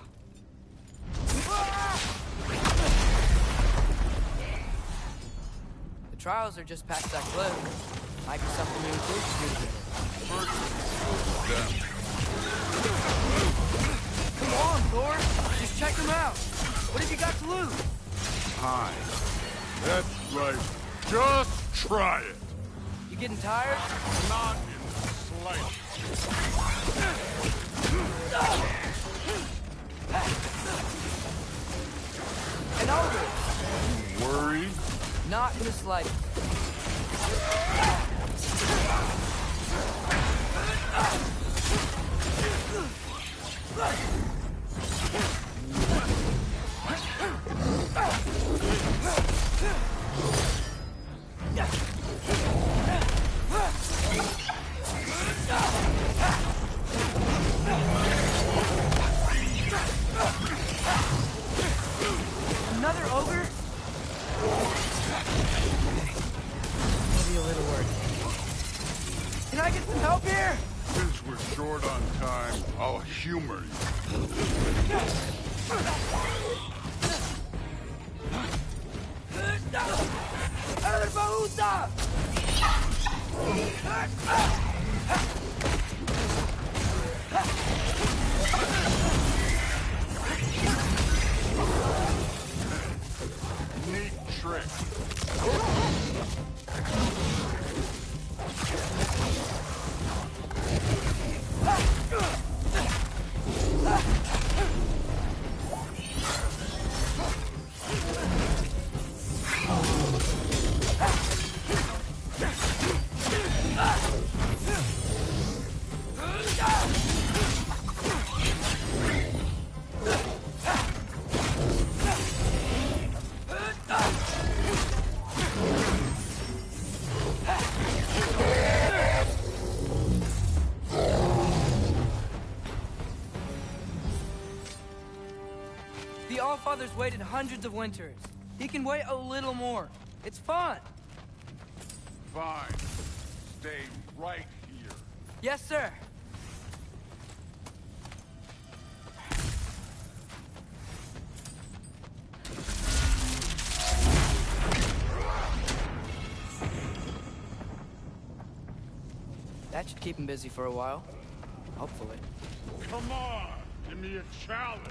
The trials are just past that cliff. Might be something you and Chris can do together. First, Come on, Thor! Just Check him out. What have you got to lose? Time. That's right. Just try it. You getting tired? Not in the slightest. And over. Worried? Not in the slightest. Another ogre? Maybe a little work. Can I get some help here? Since we're short on time, I'll humor you. Neat trick. The Allfather's waited hundreds of winters. He can wait a little more. It's fun. Fine. Stay right here. Yes, sir. That should keep him busy for a while. Hopefully. Come on! Give me a challenge!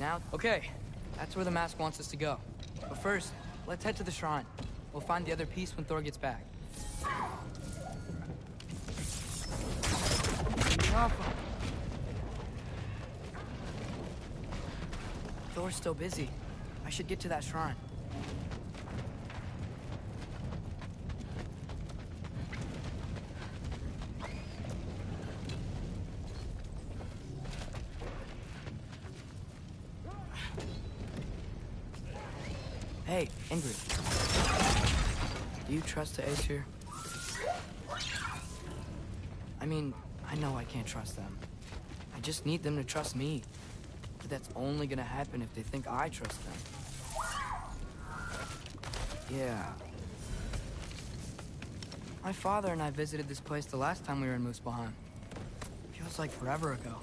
Now, okay. That's where the mask wants us to go. But first, let's head to the shrine. We'll find the other piece when Thor gets back. Thor's still busy. I should get to that shrine. Hey, Ingrid. Do you trust the Aesir? I mean, I know I can't trust them. I just need them to trust me. But that's only gonna happen if they think I trust them. Yeah. My father and I visited this place the last time we were in Muspelheim. Feels like forever ago.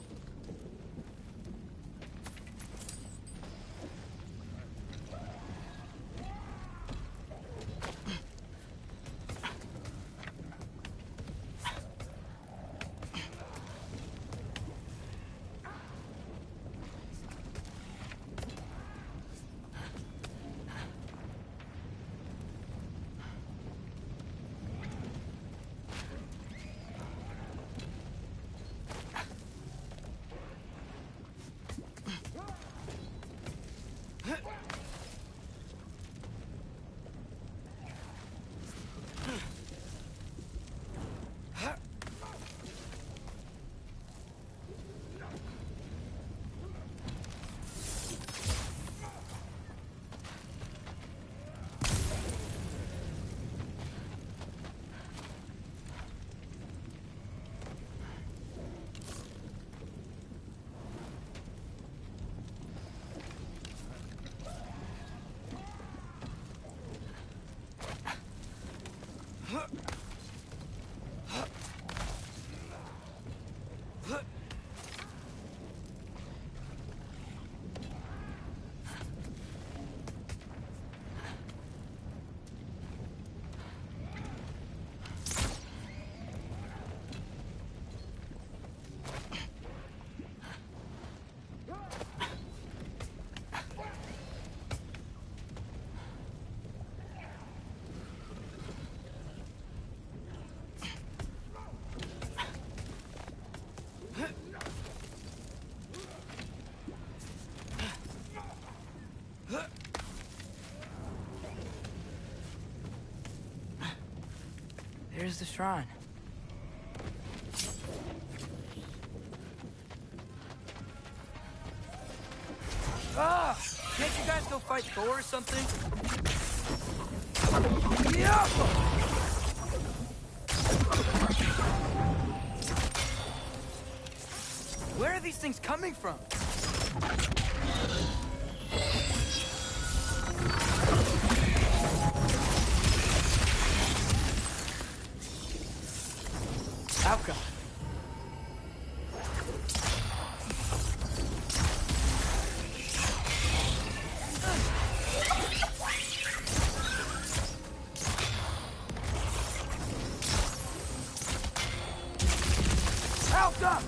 Here's the shrine. Ah! Can't you guys go fight Thor or something? Yeah! Where are these things coming from? Outcome. Outcome!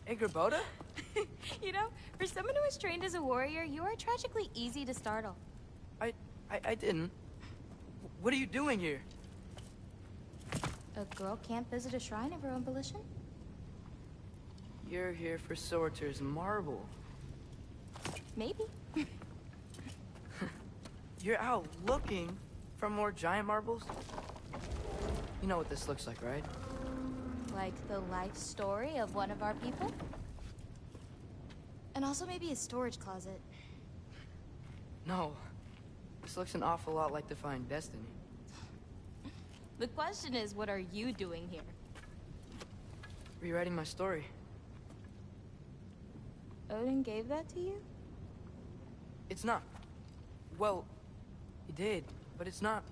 Hey, Grabota? You know, for someone who is trained as a warrior, you are tragically easy to startle. I didn't. What are you doing here? A girl can't visit a shrine of her own volition? You're here for Sorter's marble. Maybe. You're out looking for more giant marbles? You know what this looks like, right? Like the life story of one of our people? And also maybe a storage closet. No. This looks an awful lot like Defying Destiny. The question is, what are you doing here? Rewriting my story. Odin gave that to you? It's not. Well, he did, but it's not.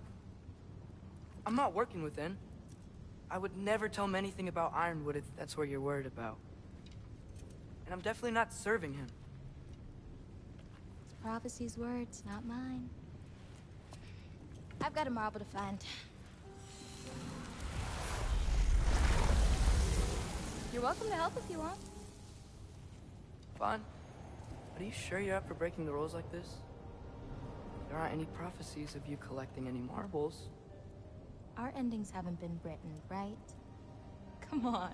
I'm not working with him. I would never tell him anything about Ironwood if that's what you're worried about. And I'm definitely not serving him. It's prophecy's words, not mine. I've got a marble to find. You're welcome to help if you want. Fine. But are you sure you're up for breaking the rules like this? There aren't any prophecies of you collecting any marbles. Our endings haven't been written, right? Come on,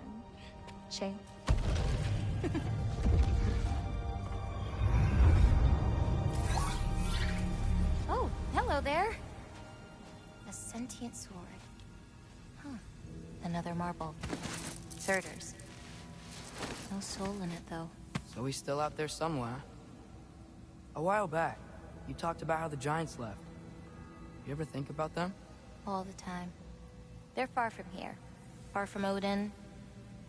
champ. Oh, hello there. A sentient sword. Huh. Another marble. Surtur's. No soul in it, though. So he's still out there somewhere. A while back, you talked about how the giants left. You ever think about them? All the time. They're far from here. Far from Odin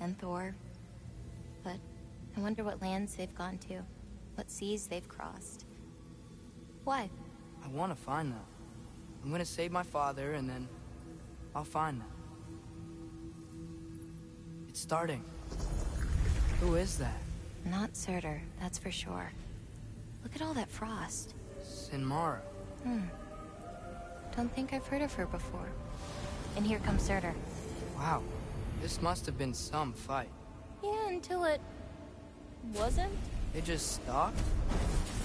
and Thor. But I wonder what lands they've gone to. What seas they've crossed. Why? I want to find them. I'm gonna save my father, and then I'll find them. It's starting. Who is that? Not Surtur, that's for sure. Look at all that frost. Sinmara. Don't think I've heard of her before. And here comes Surtur. Wow. This must have been some fight. Yeah, until it... wasn't? They just stopped?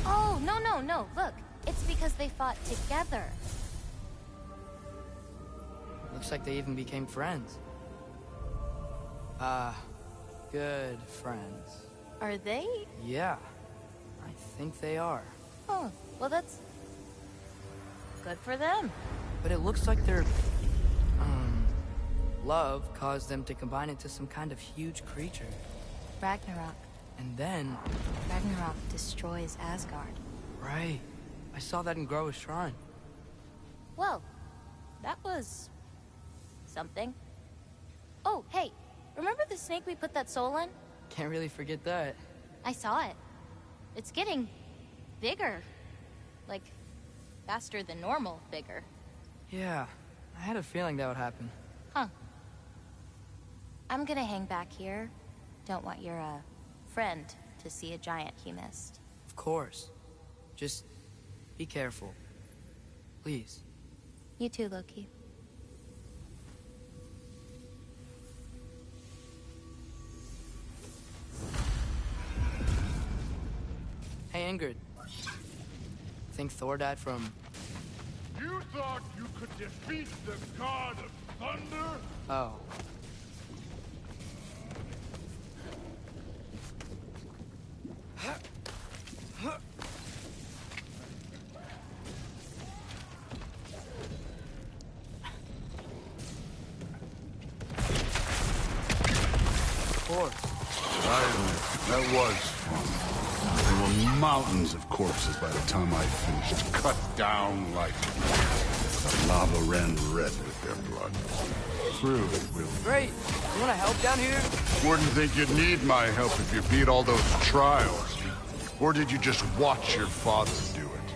Oh, no. Look, it's because they fought together. Looks like they even became friends. Good friends. Are they? Yeah, I think they are. Oh, well that's... good for them. But it looks like their... love caused them to combine into some kind of huge creature. Ragnarok. And then... Ragnarok destroys Asgard. Right. I saw that in Groa's shrine. Well, that was... something. Oh, hey, remember the snake we put that soul in? Can't really forget that. I saw it. It's getting... bigger. Like, faster than normal bigger. Yeah, I had a feeling that would happen. Huh. I'm gonna hang back here. Don't want your, friend to see a giant he missed. Of course. Just be careful. Please. You too, Loki. angered. Think Thor died from... You thought you could defeat the god of thunder? Oh. That was fun. There were mountains of corpses by the time I finished, cut down like the lava ran red with their blood. True, it will. Great. You want to help down here? Wouldn't think you'd need my help if you beat all those trials. Or did you just watch your father do it?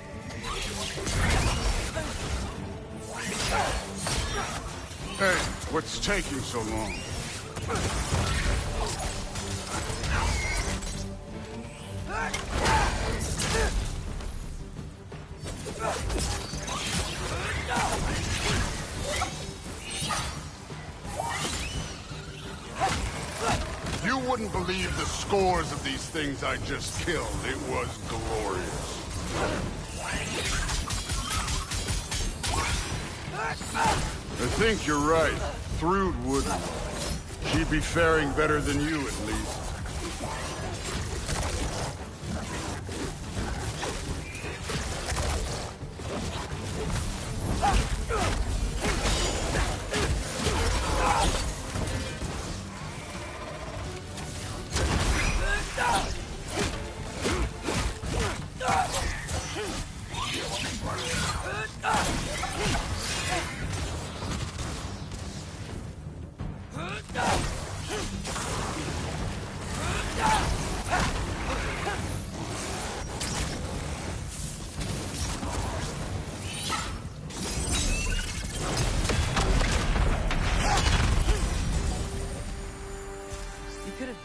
Hey, what's taking so long? You wouldn't believe the scores of these things I just killed. It was glorious. I think you're right. Thrud wouldn't. She'd be faring better than you, at least.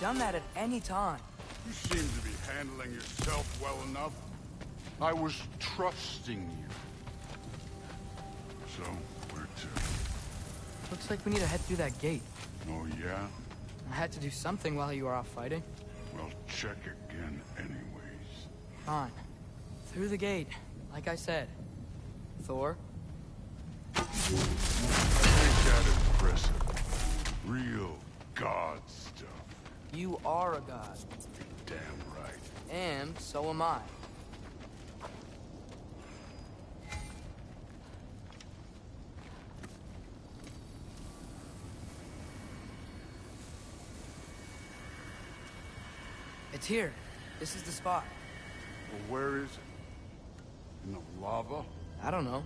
Done that at any time. You seem to be handling yourself well enough. I was trusting you. So, where to? Looks like we need to head through that gate. Oh, yeah? I had to do something while you were off fighting. Well, check again anyways. Fine. Through the gate, like I said. Thor? Ain't that impressive? Real god stuff. You are a god. Damn right. And so am I. It's here. This is the spot. Well, where is it? In the lava? I don't know.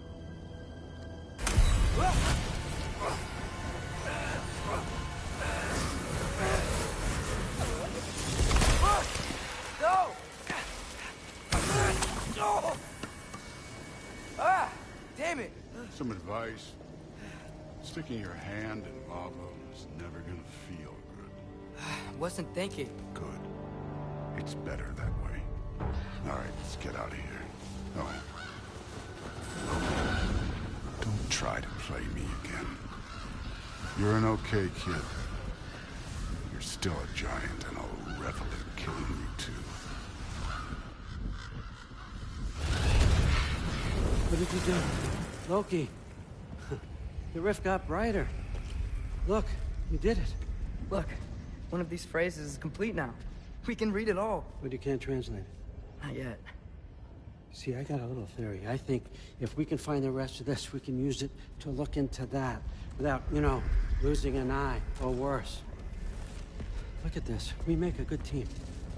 No! No! Ah! Damn it! Some advice. Sticking your hand in lava is never gonna feel good. Wasn't thinking. Good. It's better that way. All right, let's get out of here. Oh. Don't try to play me again. You're an okay kid. You're still a giant, and I'll revel in killing you too. What did you do? Loki. The rift got brighter. Look, you did it. Look, one of these phrases is complete now. We can read it all. But you can't translate it. Not yet. See, I got a little theory. I think if we can find the rest of this, we can use it to look into that without, you know, losing an eye or worse. Look at this. We make a good team.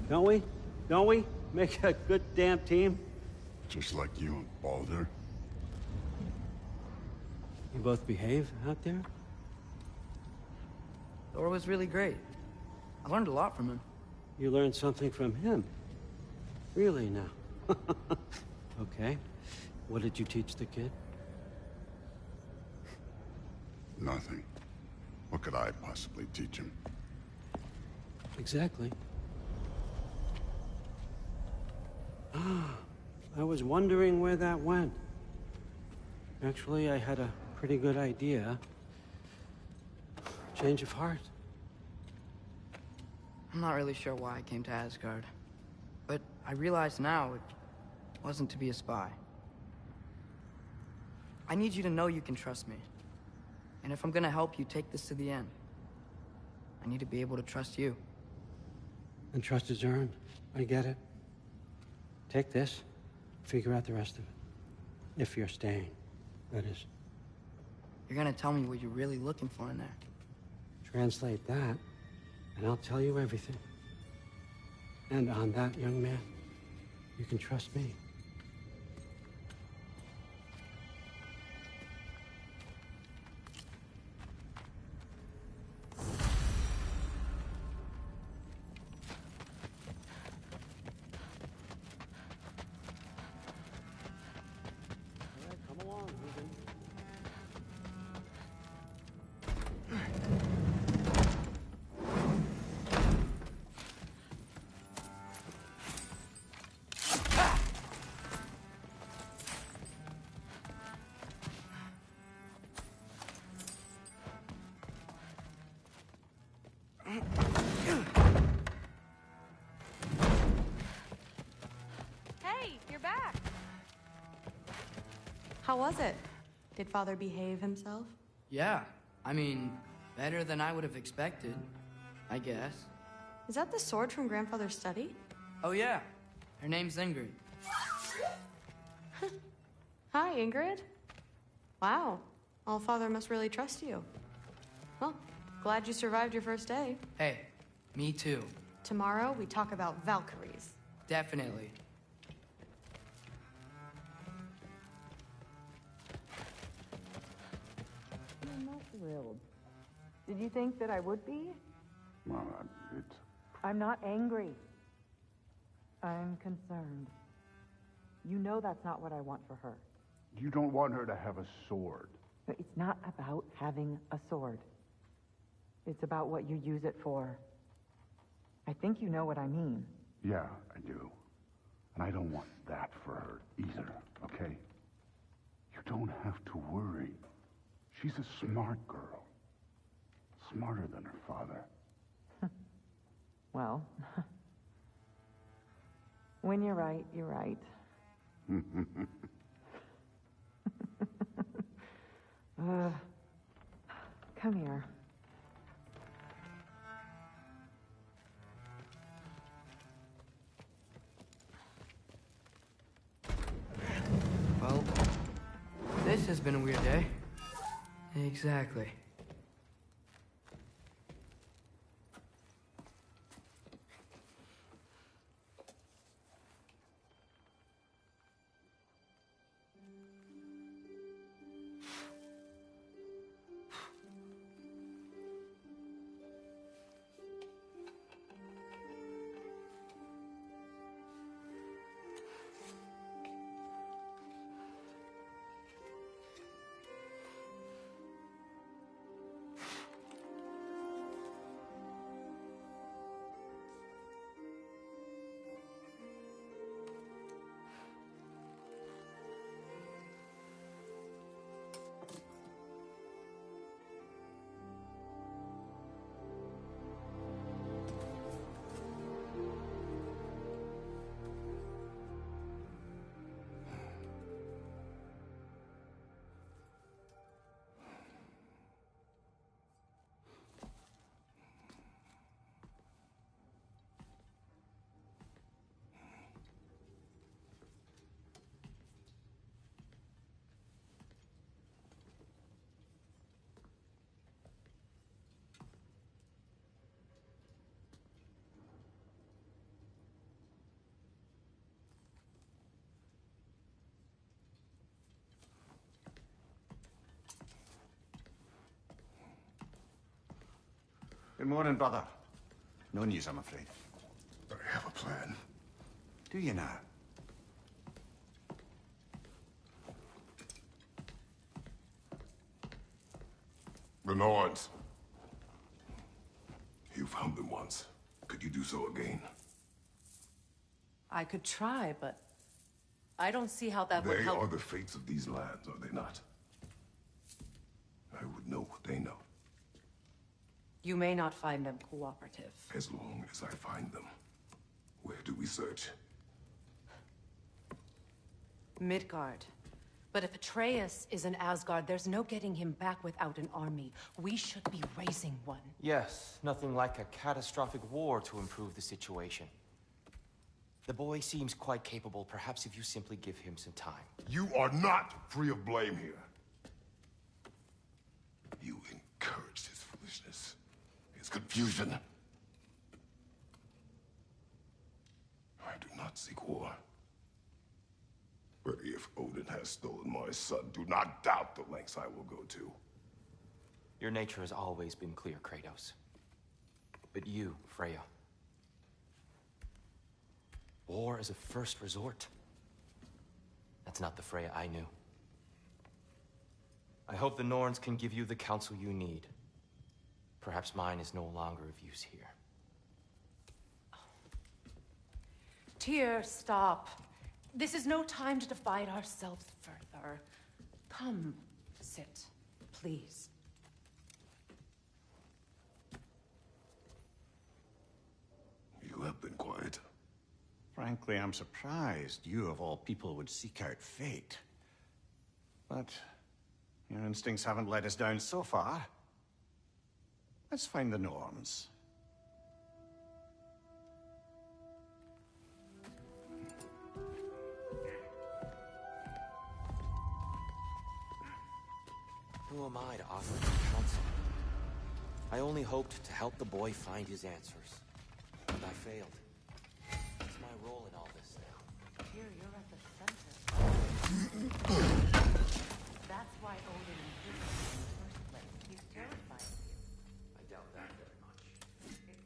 Don't we? Don't we? Make a good damn team? Just like you and Baldur. You both behave out there? Thor was really great. I learned a lot from him. You learned something from him? Really now? Okay. What did you teach the kid? Nothing. What could I possibly teach him? Exactly. I was wondering where that went. Actually, I had a pretty good idea. Change of heart. I'm not really sure why I came to Asgard. But I realize now wasn't to be a spy. I need you to know you can trust me. And if I'm gonna help you take this to the end, I need to be able to trust you. And trust is earned. I get it. Take this, figure out the rest of it. If you're staying, that is. You're gonna tell me what you're really looking for in there. Translate that, and I'll tell you everything. And on that, young man, you can trust me. Hey, you're back. How was it? Did Father behave himself? Yeah, I mean, better than I would have expected, I guess. Is that the sword from Grandfather's study? Oh yeah, her name's Ingrid. Hi, Ingrid. Wow, Allfather must really trust you. Well, glad you survived your first day. Hey, me too. Tomorrow, we talk about Valkyries. Definitely. I'm not thrilled. Did you think that I would be? Well, it's... I'm not angry. I'm concerned. You know that's not what I want for her. You don't want her to have a sword. But it's not about having a sword. It's about what you use it for. I think you know what I mean. Yeah, I do. And I don't want that for her either, okay? You don't have to worry. She's a smart girl. Smarter than her father. Well, when you're right, you're right. Come here. Well, this has been a weird day. Exactly. Good morning, brother. No news, I'm afraid. I have a plan. Do you now? The Nords. You found them once. Could you do so again? I could try, but I don't see how that would They help. are the fates of these lands, are they not? I would know what they know. You may not find them cooperative. As long as I find them. Where do we search? Midgard. But if Atreus is in Asgard, there's no getting him back without an army. We should be raising one. Yes, nothing like a catastrophic war to improve the situation. The boy seems quite capable. Perhaps if you simply give him some time. You are not free of blame here. You encouraged his foolishness, his confusion. I do not seek war. But if Odin has stolen my son, do not doubt the lengths I will go to. Your nature has always been clear, Kratos. But you, Freya. War is a first resort. That's not the Freya I knew. I hope the Norns can give you the counsel you need. Perhaps mine is no longer of use here. Tyr, stop. This is no time to divide ourselves further. Come, sit, please. You have been quiet. Frankly, I'm surprised you, of all people, would seek out fate. But your instincts haven't let us down so far. Let's find the Norns. Who am I to offer him counsel? I only hoped to help the boy find his answers. And I failed. What's my role in all this now? Tyr, you're at the center. That's why Odin imprisoned you in the first place. He's terrified of you. I doubt that very much. It's the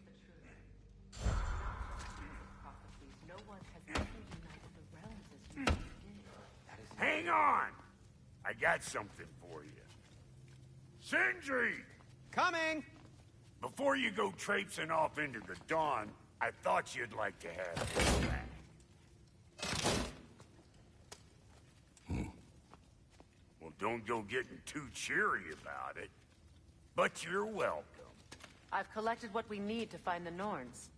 truth. Prophecies. No one has ever united the realms as you did. Hang on! I got something for you. Sindri! Coming! Before you go traipsing off into the dawn, I thought you'd like to have this back. Well, don't go getting too cheery about it. But you're welcome. I've collected what we need to find the Norns.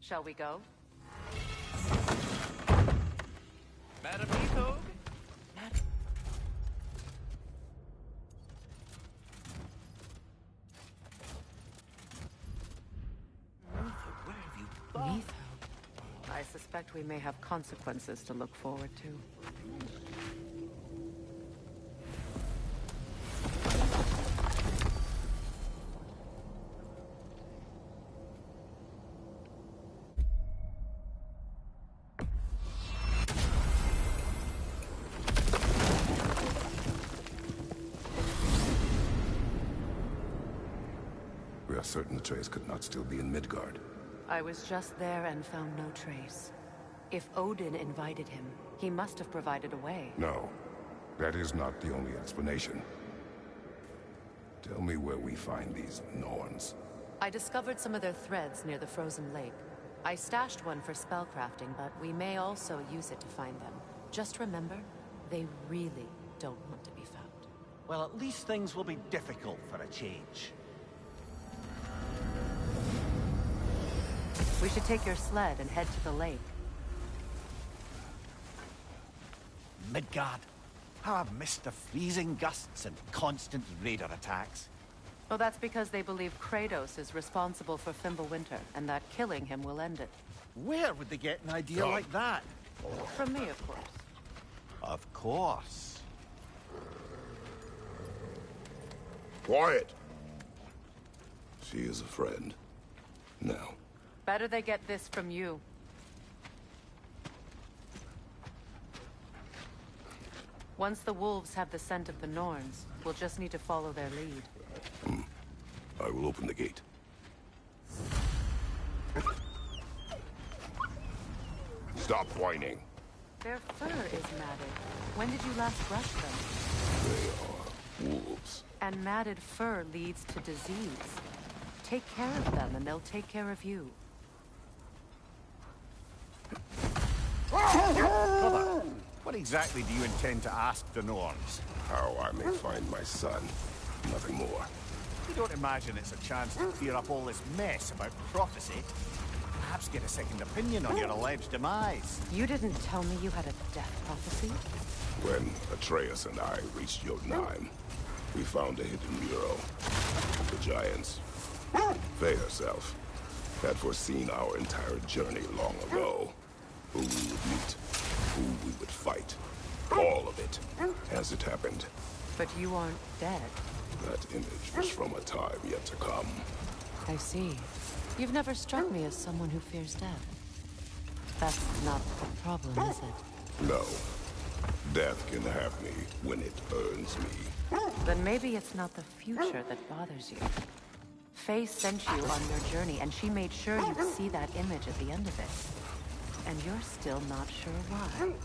Shall we go? Madam Nithog? Nithog. I suspect we may have consequences to look forward to. We are certain Atreus could not still be in Midgard. I was just there and found no trace. If Odin invited him, he must have provided a way. No, that is not the only explanation. Tell me where we find these Norns. I discovered some of their threads near the frozen lake. I stashed one for spellcrafting, but we may also use it to find them. Just remember, they really don't want to be found. Well, at least things will be difficult for a change. We should take your sled and head to the lake. Midgard. How I've missed the freezing gusts and constant raider attacks. Well, that's because they believe Kratos is responsible for Fimbulwinter, and that killing him will end it. Where would they get an idea like that? From me, of course. Of course. Quiet! She is a friend. Now. Better they get this from you. Once the wolves have the scent of the Norns, we'll just need to follow their lead. I will open the gate. Stop whining. Their fur is matted. When did you last brush them? They are wolves. And matted fur leads to disease. Take care of them, and they'll take care of you. Brother, what exactly do you intend to ask the Norns? How I may find my son. Nothing more. You don't imagine it's a chance to clear up all this mess about prophecy? perhaps get a second opinion on your alleged demise. You didn't tell me you had a death prophecy? When Atreus and I reached Jotunheim, we found a hidden mural. The Giants, Faye herself, had foreseen our entire journey long ago. Who we would meet, who we would fight. All of it, as it happened. But you aren't dead. That image was from a time yet to come. I see. You've never struck me as someone who fears death. That's not the problem, is it? No. Death can have me when it earns me. Then maybe it's not the future that bothers you. Faye sent you on your journey, and she made sure you'd see that image at the end of it. And you're still not sure why.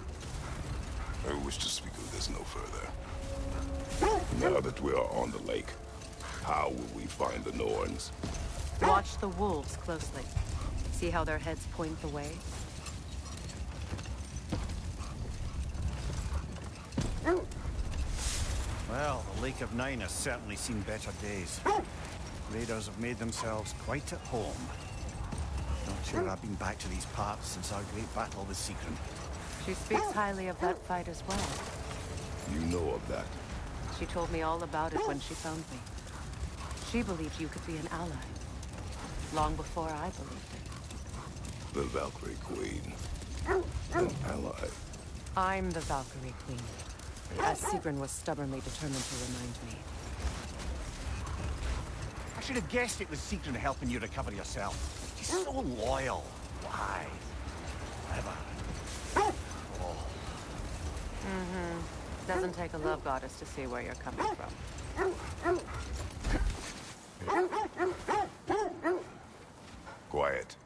I wish to speak of this no further. Now that we are on the lake, how will we find the Norns? Watch the wolves closely. See how their heads point the way? Well, the Lake of Nine has certainly seen better days. Raiders have made themselves quite at home. Not sure I've been back to these parts since our great battle with Sigrun. She speaks highly of that fight as well. You know of that? She told me all about it when she found me. She believed you could be an ally. Long before I believed it. The Valkyrie Queen. An ally. I'm the Valkyrie Queen. As Sigrun was stubbornly determined to remind me. I should have guessed it was Sigrun helping you recover yourself. She's so loyal. Why? Clever. Oh. Doesn't take a love goddess to see where you're coming from. Quiet.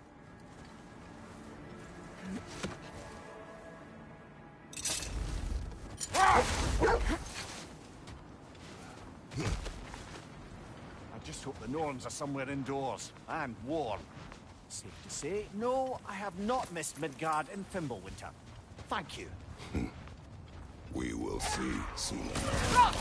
I just hope the Norns are somewhere indoors and warm. Safe to say, no, I have not missed Midgard in Fimbulwinter. Thank you. We will see soon enough.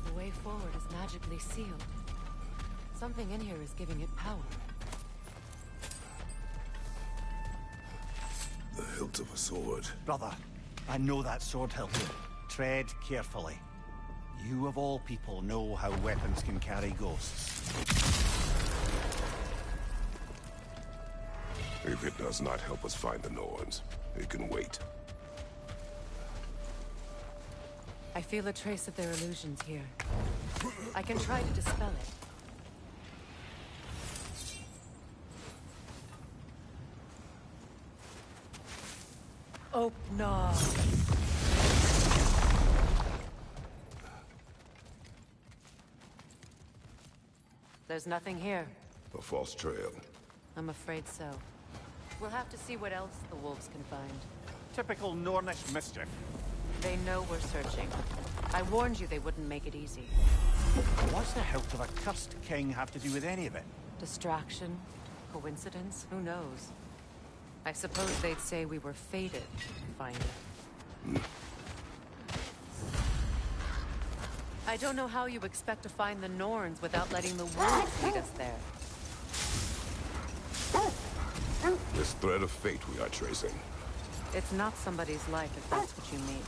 The way forward is magically sealed. Something in here is giving it power. The hilt of a sword. Brother, I know that sword hilt. Tread carefully. You of all people know how weapons can carry ghosts. If it does not help us find the Norns, it can wait. I feel a trace of their illusions here. I can try to dispel it. Oh, no. There's nothing here. A false trail. I'm afraid so. We'll have to see what else the wolves can find. Typical Nornish mischief. They know we're searching. I warned you they wouldn't make it easy. What's the hilt of a cursed king have to do with any of it? Distraction, Coincidence? Who knows? I suppose they'd say we were fated to find it. I don't know how you expect to find the Norns without letting the wolves lead us there. This thread of fate we are tracing. It's not somebody's life, if that's what you mean.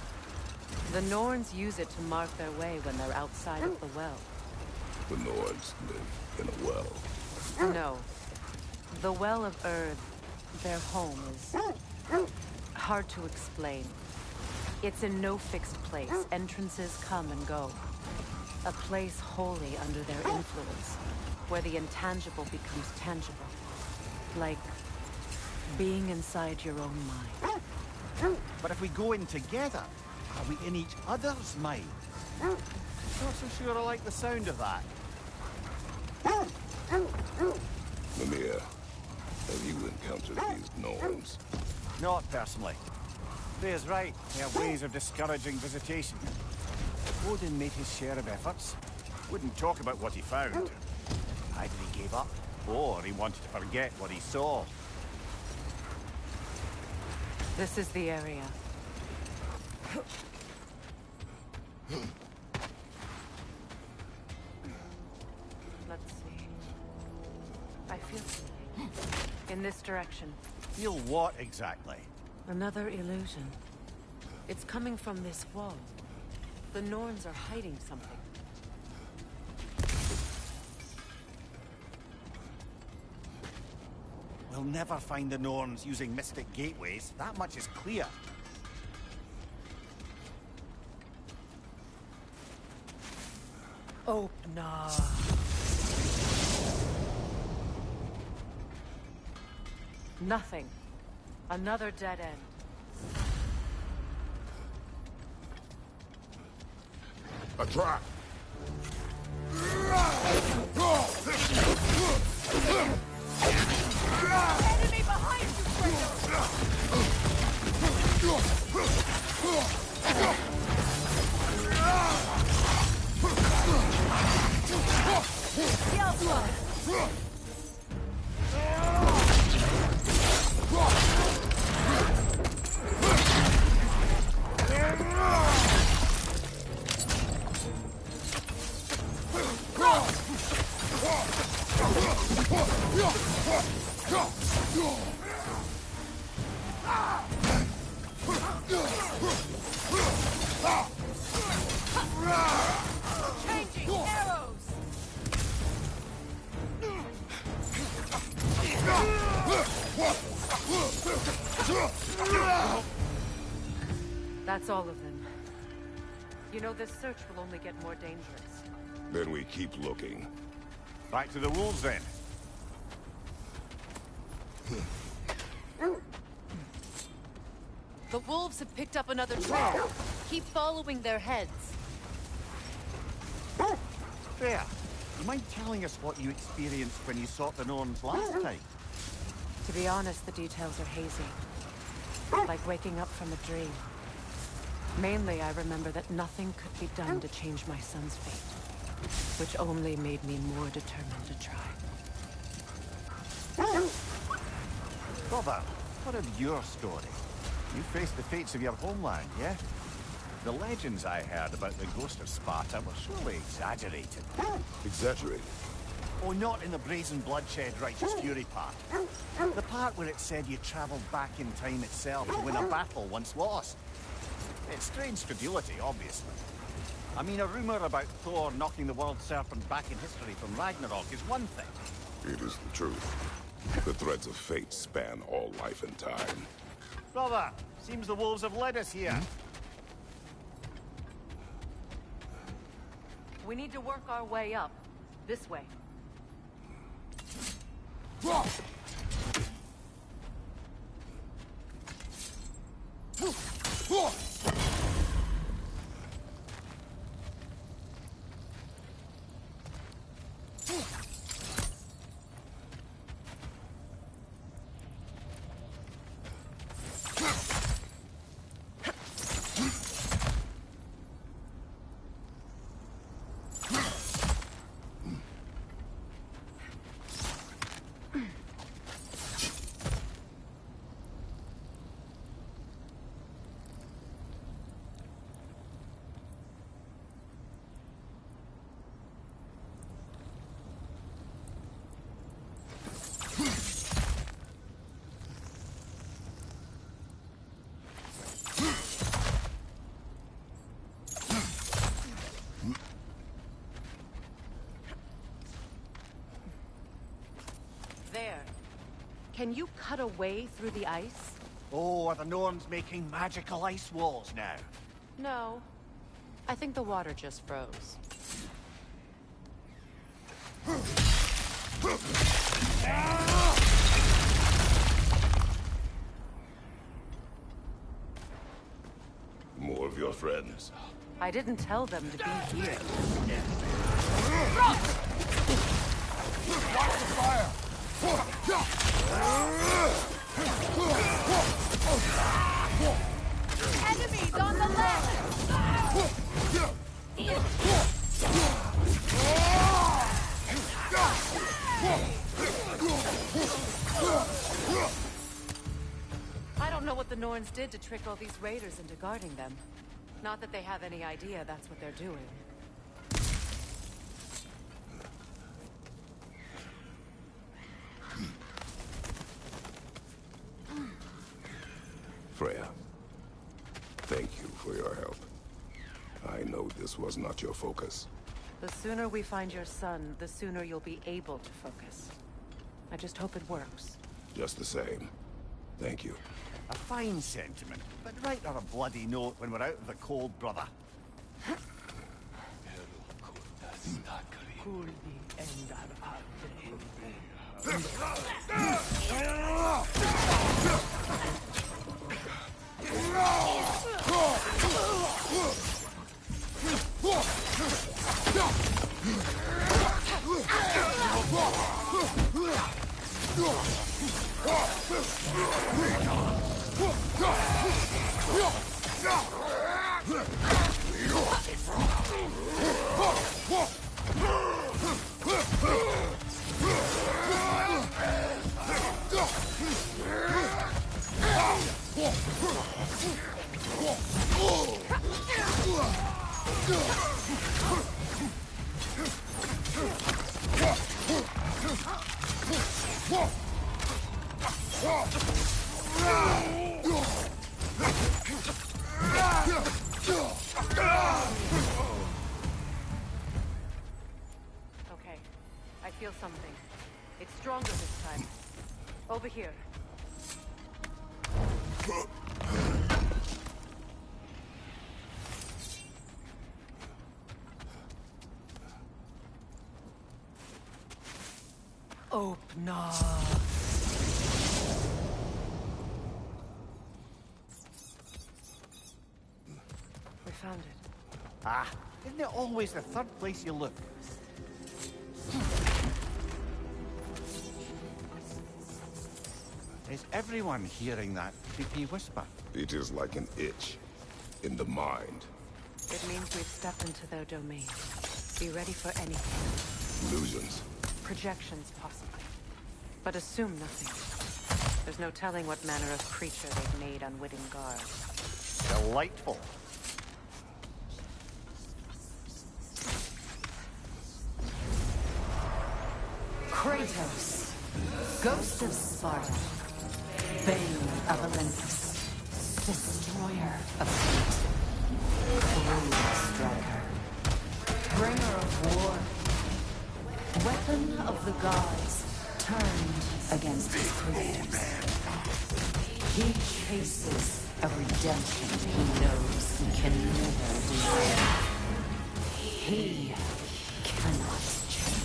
The Norns use it to mark their way when they're outside of the well. The Nords live in a well. No. The Well of Earth, their home, is hard to explain. It's in no fixed place. Entrances come and go. A place wholly under their influence, where the intangible becomes tangible. Like being inside your own mind. But if we go in together, are we in each other's mind? Not so sure I like the sound of that. Mimir, have you encountered these Norns? Not personally. Freya's right. They have ways of discouraging visitation. Odin made his share of efforts. Wouldn't talk about what he found. Either he gave up, or he wanted to forget what he saw. This is the area. Let's see. I feel something. In this direction. Feel what exactly? Another illusion. It's coming from this wall. The Norns are hiding something. We'll never find the Norns using mystic gateways. That much is clear. Open up. Nothing. Another dead end. A trap! Enemy behind you, changing arrows. That's all of them. You know, this search will only get more dangerous. Then we keep looking. Back to the wolves, then. The wolves have picked up another trail. Keep following their heads. Freya, you mind telling us what you experienced when you sought the Norns last time? To be honest, the details are hazy. Like waking up from a dream. Mainly, I remember that nothing could be done to change my son's fate. Which only made me more determined to try. Brother, what of your story? You faced the fates of your homeland, yeah? The legends I heard about the ghost of Sparta were surely exaggerated. Exaggerated? Oh, not in the brazen bloodshed righteous fury part. The part where it said you travelled back in time itself to win a battle once lost. It's strange credulity, obviously. I mean, a rumour about Thor knocking the world serpent back in history from Ragnarok is one thing. It is the truth. The threads of fate span all life and time. Brother, seems the wolves have led us here. We need to work our way up. This way. Can you cut a way through the ice? Oh, are the Norns making magical ice walls now? No. I think the water just froze. More of your friends. I didn't tell them to be here. Watch the fire! Enemies on the left! I don't know what the Norns did to trick all these raiders into guarding them. Not that they have any idea that's what they're doing. Freya, thank you for your help. I know this was not your focus. The sooner we find your son, the sooner you'll be able to focus. I just hope it works. Just the same, thank you. A fine sentiment, but write her a bloody note when we're out of the cold, brother. Okay, I feel something. It's stronger this time. Over here. Open up. We found it. Ah, isn't it always the third place you look? Is everyone hearing that creepy whisper? It is like an itch in the mind. It means we've stepped into their domain. Be ready for anything. Illusions. Projections, possibly. But assume nothing. There's no telling what manner of creature they've made unwitting guards. Delightful. Kratos, Ghost of Sparta, Bane of Olympus, Destroyer of fate, Cruel Striker, Bringer of war, Weapon of the gods, turned against his creators. He chases a redemption he knows he can never desire. He cannot change.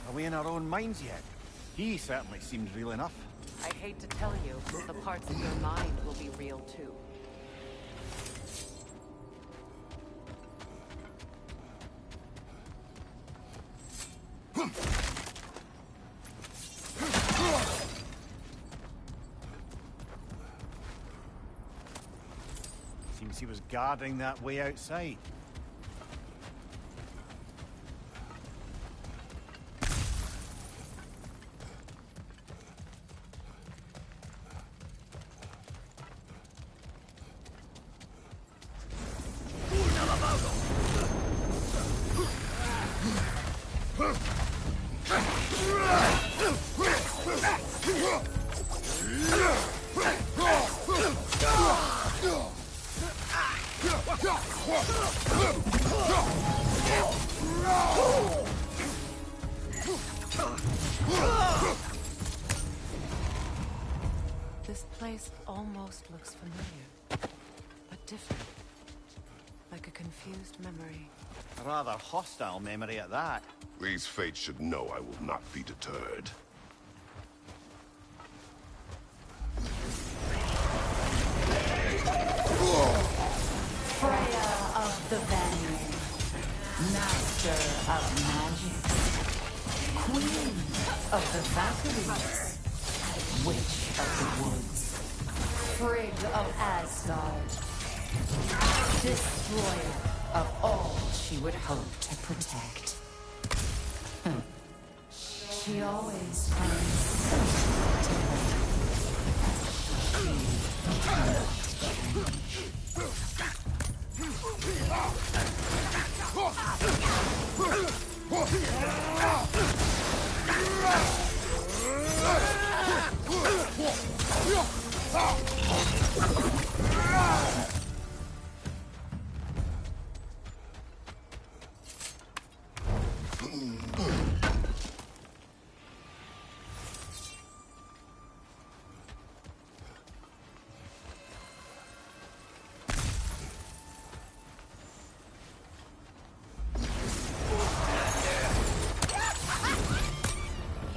Are we in our own minds yet? He certainly seems real enough. I hate to tell you, the parts of your mind will be real too. Seems he was guarding that way outside. This place almost looks familiar, but different. Like a confused memory. A rather hostile memory at that. These fates should know I will not be deterred. Freya of the Vanguard, master of magic, queen of the Valkyries, witch of the woods, Frigg of Asgard, destroyer of all she would hope to protect. She always finds something to hurt. She cannot change.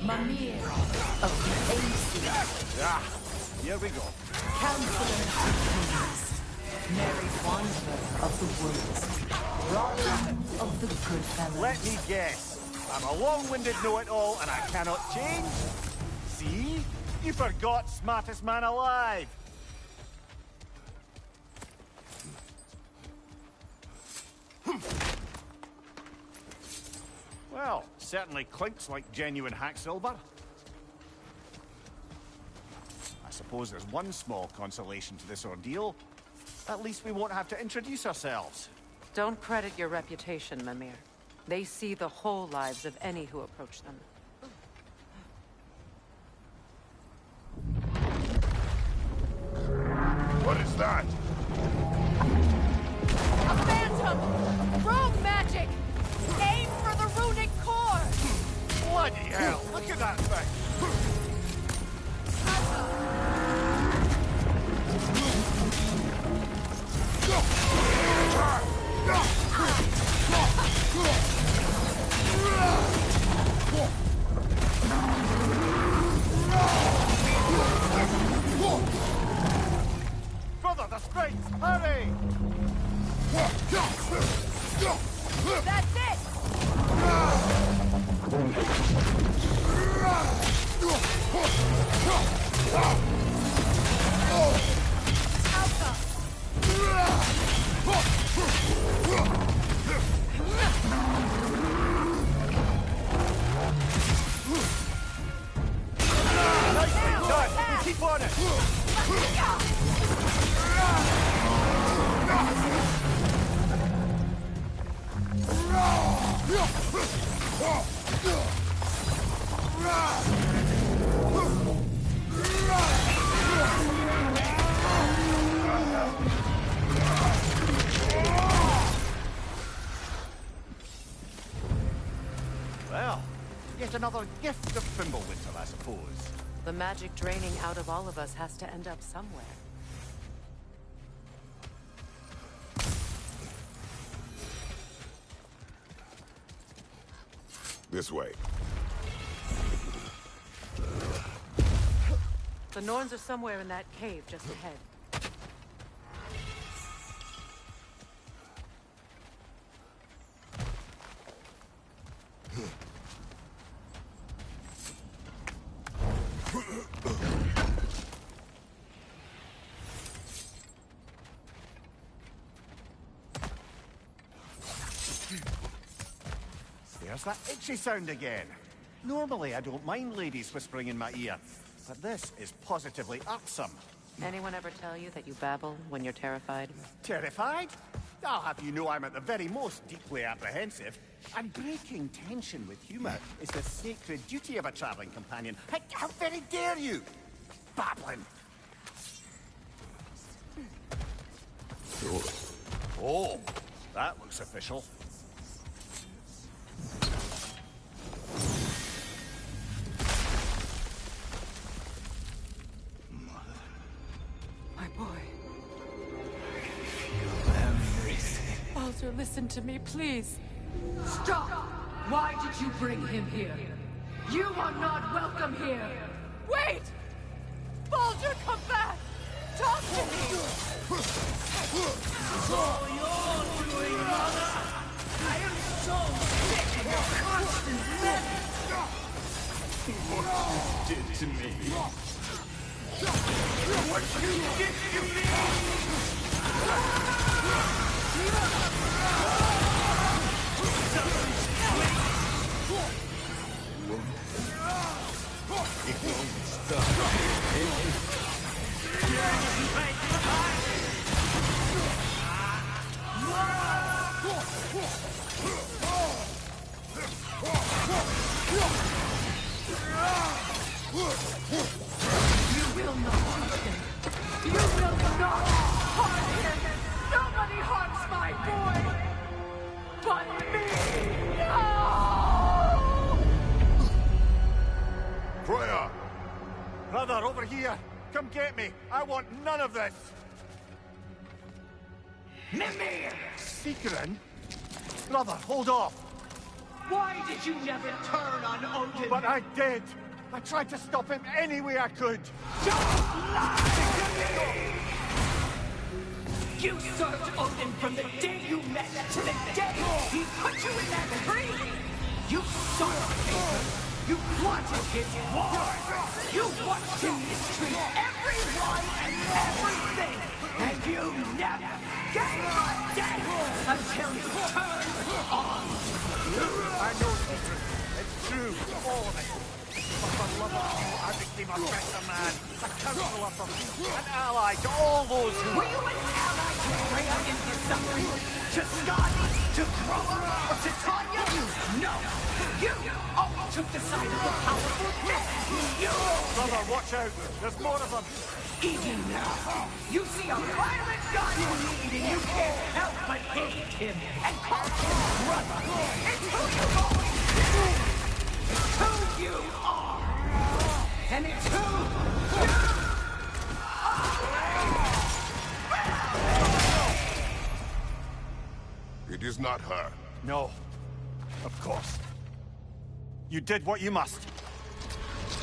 Mimir of the Ancient. Ah, here we go. Counselor of Kings. Mary Wanderer of the Woods. Roland of the Goodfellas. Let me guess. I'm a long-winded know-it-all and I cannot change? See? You forgot smartest man alive. Well, certainly clinks like genuine hack silver. I suppose there's one small consolation to this ordeal. At least we won't have to introduce ourselves. Don't credit your reputation, Mimir. They see the whole lives of any who approach them. What is that? A phantom! Rogue magic! Aim for the runic core! Bloody hell! Look at that thing! Brother, the strings! Hurry! That's it! Nicely done! We keep on it! Well, yet another gift of Fimbulwinter, I suppose. The magic draining out of all of us has to end up somewhere. This way. The Norns are somewhere in that cave just ahead. There's that itchy sound again. Normally, I don't mind ladies whispering in my ear, but this is positively irksome. Anyone ever tell you that you babble when you're terrified? Terrified? I'll have you know I'm at the very most deeply apprehensive. And breaking tension with humor is the sacred duty of a traveling companion. How very dare you! Babbling! Oh, that looks official. My boy. Feel everything. Baldur, listen to me, please. Stop! Why did you bring him here? You are not welcome here! Wait! Baldur, come back! Talk to me! It's all you're doing, mother! I am so sick of your constant meddling! What you did to me. What you did to me! It won't stop. You will not harm him! You will not harm him! Nobody harms my boy! But me! No! Freya! Brother, over here! Come get me! I want none of this! Mimir! Seekerin? Brother, hold off! Why did you never turn on Odin? But I did! I tried to stop him any way I could! Don't lie to me! You served Odin from the day you met to the day he put you in that tree! You saw him! You wanted his war! You watched him mistreat everyone and everything! And you never gave a damn until he turned on you! I know, Seekerin. It's true, all of it. But for love of you, I became a better man, a counselor for me, an ally to all those who... Were you an ally to Freya in her suffering? To Skadi? To Groa? Or to Tanya? No! You always took the side of the powerful. This is you! Brother, watch out! There's more of them! Even now, you see a violent god in need and you can't help but hate him and call him brother. It's who you've always been! It's who you are! And it's who you are! It is not her. No. Of course. You did what you must.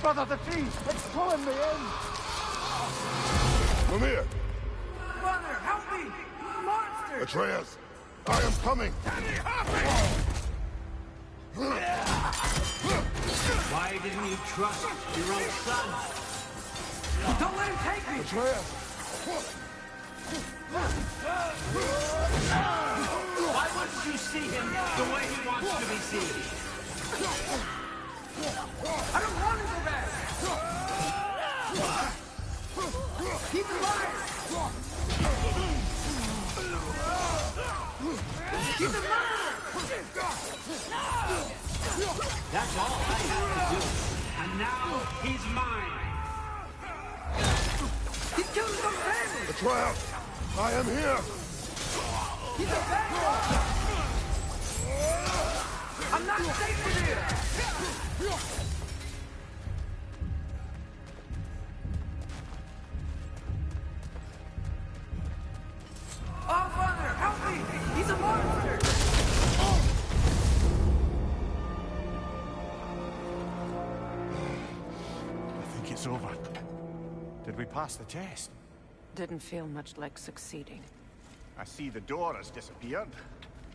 Brother, the tree! It's pulling me in! Mimir! Brother, help me! Monster! Atreus! I am coming! Why didn't you trust your own son? Don't let him take me! Atreus! Why wouldn't you see him the way he wants to be seen? I don't want to go back! Keep him alive! Keep him alive! That's all I had to do. And now he's mine. He's killing some family! Atreus! I am here! He's a bad guy! I'm not safe with him! Oh, Father, help me! He's a monster! I think it's over. Did we pass the test? Didn't feel much like succeeding. I see the door has disappeared.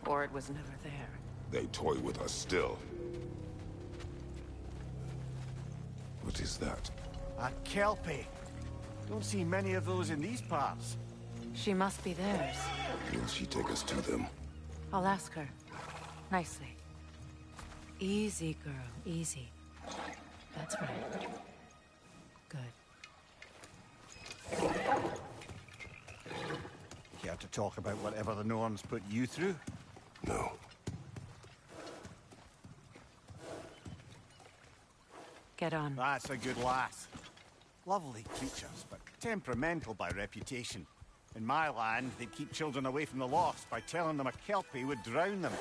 Or it was never there. They toy with us still. What is that? A Kelpie. Don't see many of those in these parts. She must be theirs. Will she take us to them? I'll ask her. Nicely. Easy, girl. Easy. That's right. Good. Care to talk about whatever the Norns put you through? No. Get on. That's a good lass. Lovely creatures, but temperamental by reputation. In my land, they'd keep children away from the lost by telling them a Kelpie would drown them.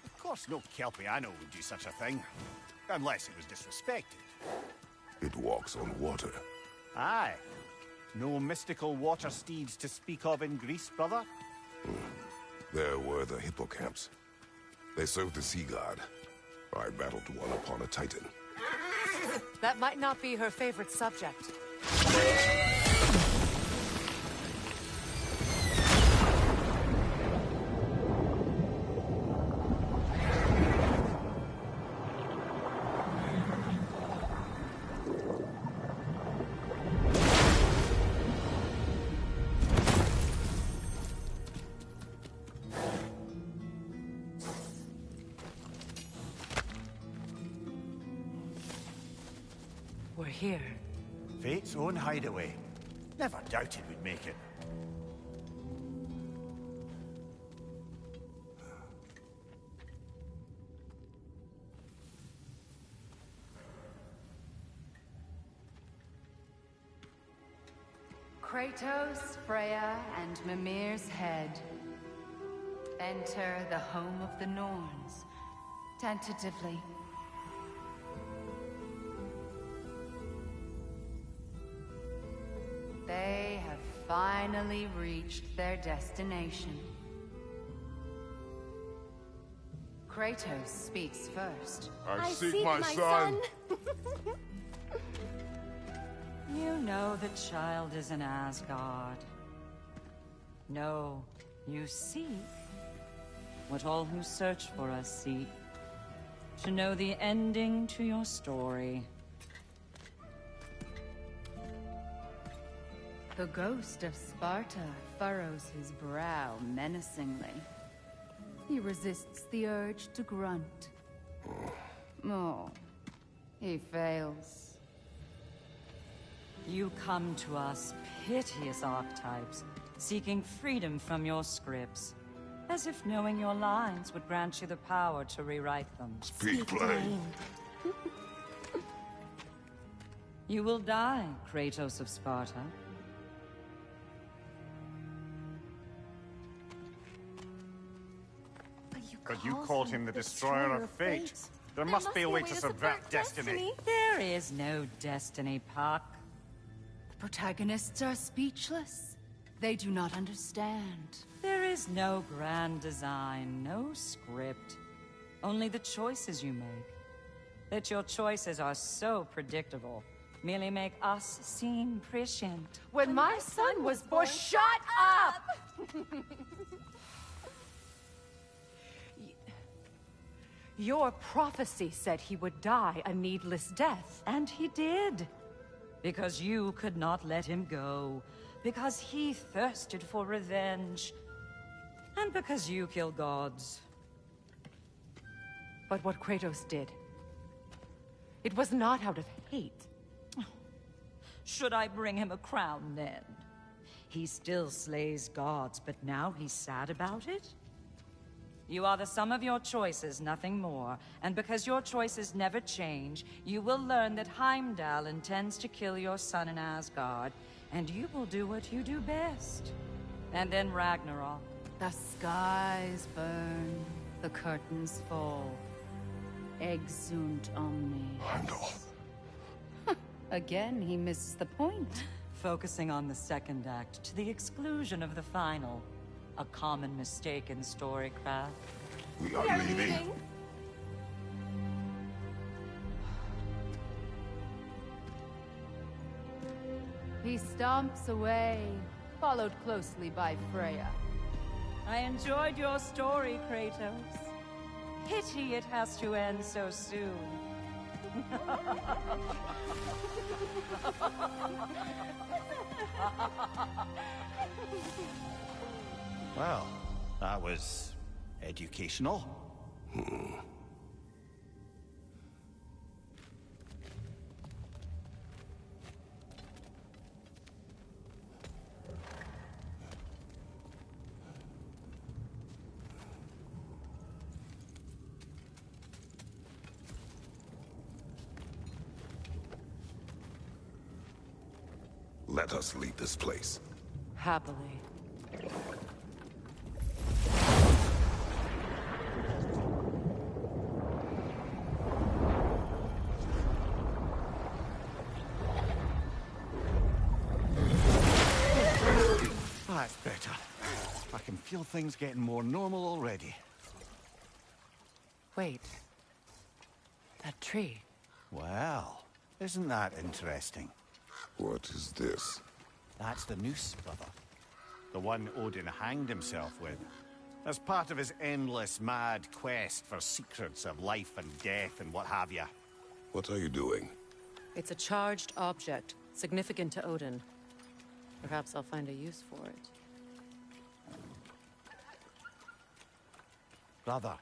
Of course, no Kelpie I know would do such a thing. Unless it was disrespected. It walks on water. Aye. No mystical water steeds to speak of in Greece, brother? There were the hippocamps. They served the sea god. I battled one upon a titan. That might not be her favorite subject. We're here. Fate's own hideaway. Never doubted we'd make it. Kratos, Freya, and Mimir's head. Enter the home of the Norns. Tentatively. They have finally reached their destination. Kratos speaks first. I seek my son. You know the child is in Asgard. No, you seek what all who search for us seek. To know the ending to your story. The ghost of Sparta furrows his brow menacingly. He resists the urge to grunt. Oh, he fails. You come to us, piteous archetypes, seeking freedom from your scripts. As if knowing your lines would grant you the power to rewrite them. Speak plain. You will die, Kratos of Sparta. But you called him the Destroyer of Fate. There must be a way to subvert destiny. There is no destiny, Puck. The protagonists are speechless. They do not understand. There is no grand design, no script. Only the choices you make. That your choices are so predictable merely make us seem prescient. When my son was born, shut up! Your prophecy said he would die a needless death. And he did. Because you could not let him go. Because he thirsted for revenge. And because you kill gods. But what Kratos did, it was not out of hate. Should I bring him a crown then? He still slays gods, but now he's sad about it? You are the sum of your choices, nothing more. And because your choices never change, you will learn that Heimdall intends to kill your son in Asgard, and you will do what you do best. And then Ragnarok. The skies burn, the curtains fall. Exunt omni. Heimdall. Again, he misses the point. Focusing on the second act to the exclusion of the final. A common mistake in storycraft. We are leaving. He stomps away, followed closely by Freya. I enjoyed your story, Kratos. Pity it has to end so soon. Well, that was educational. Let us leave this place. Happily. can feel things getting more normal already. Wait. That tree. Well, isn't that interesting? What is this? That's the noose, brother. The one Odin hanged himself with. As part of his endless, mad quest for secrets of life and death and what have you. What are you doing? It's a charged object, significant to Odin. Perhaps I'll find a use for it. Brother,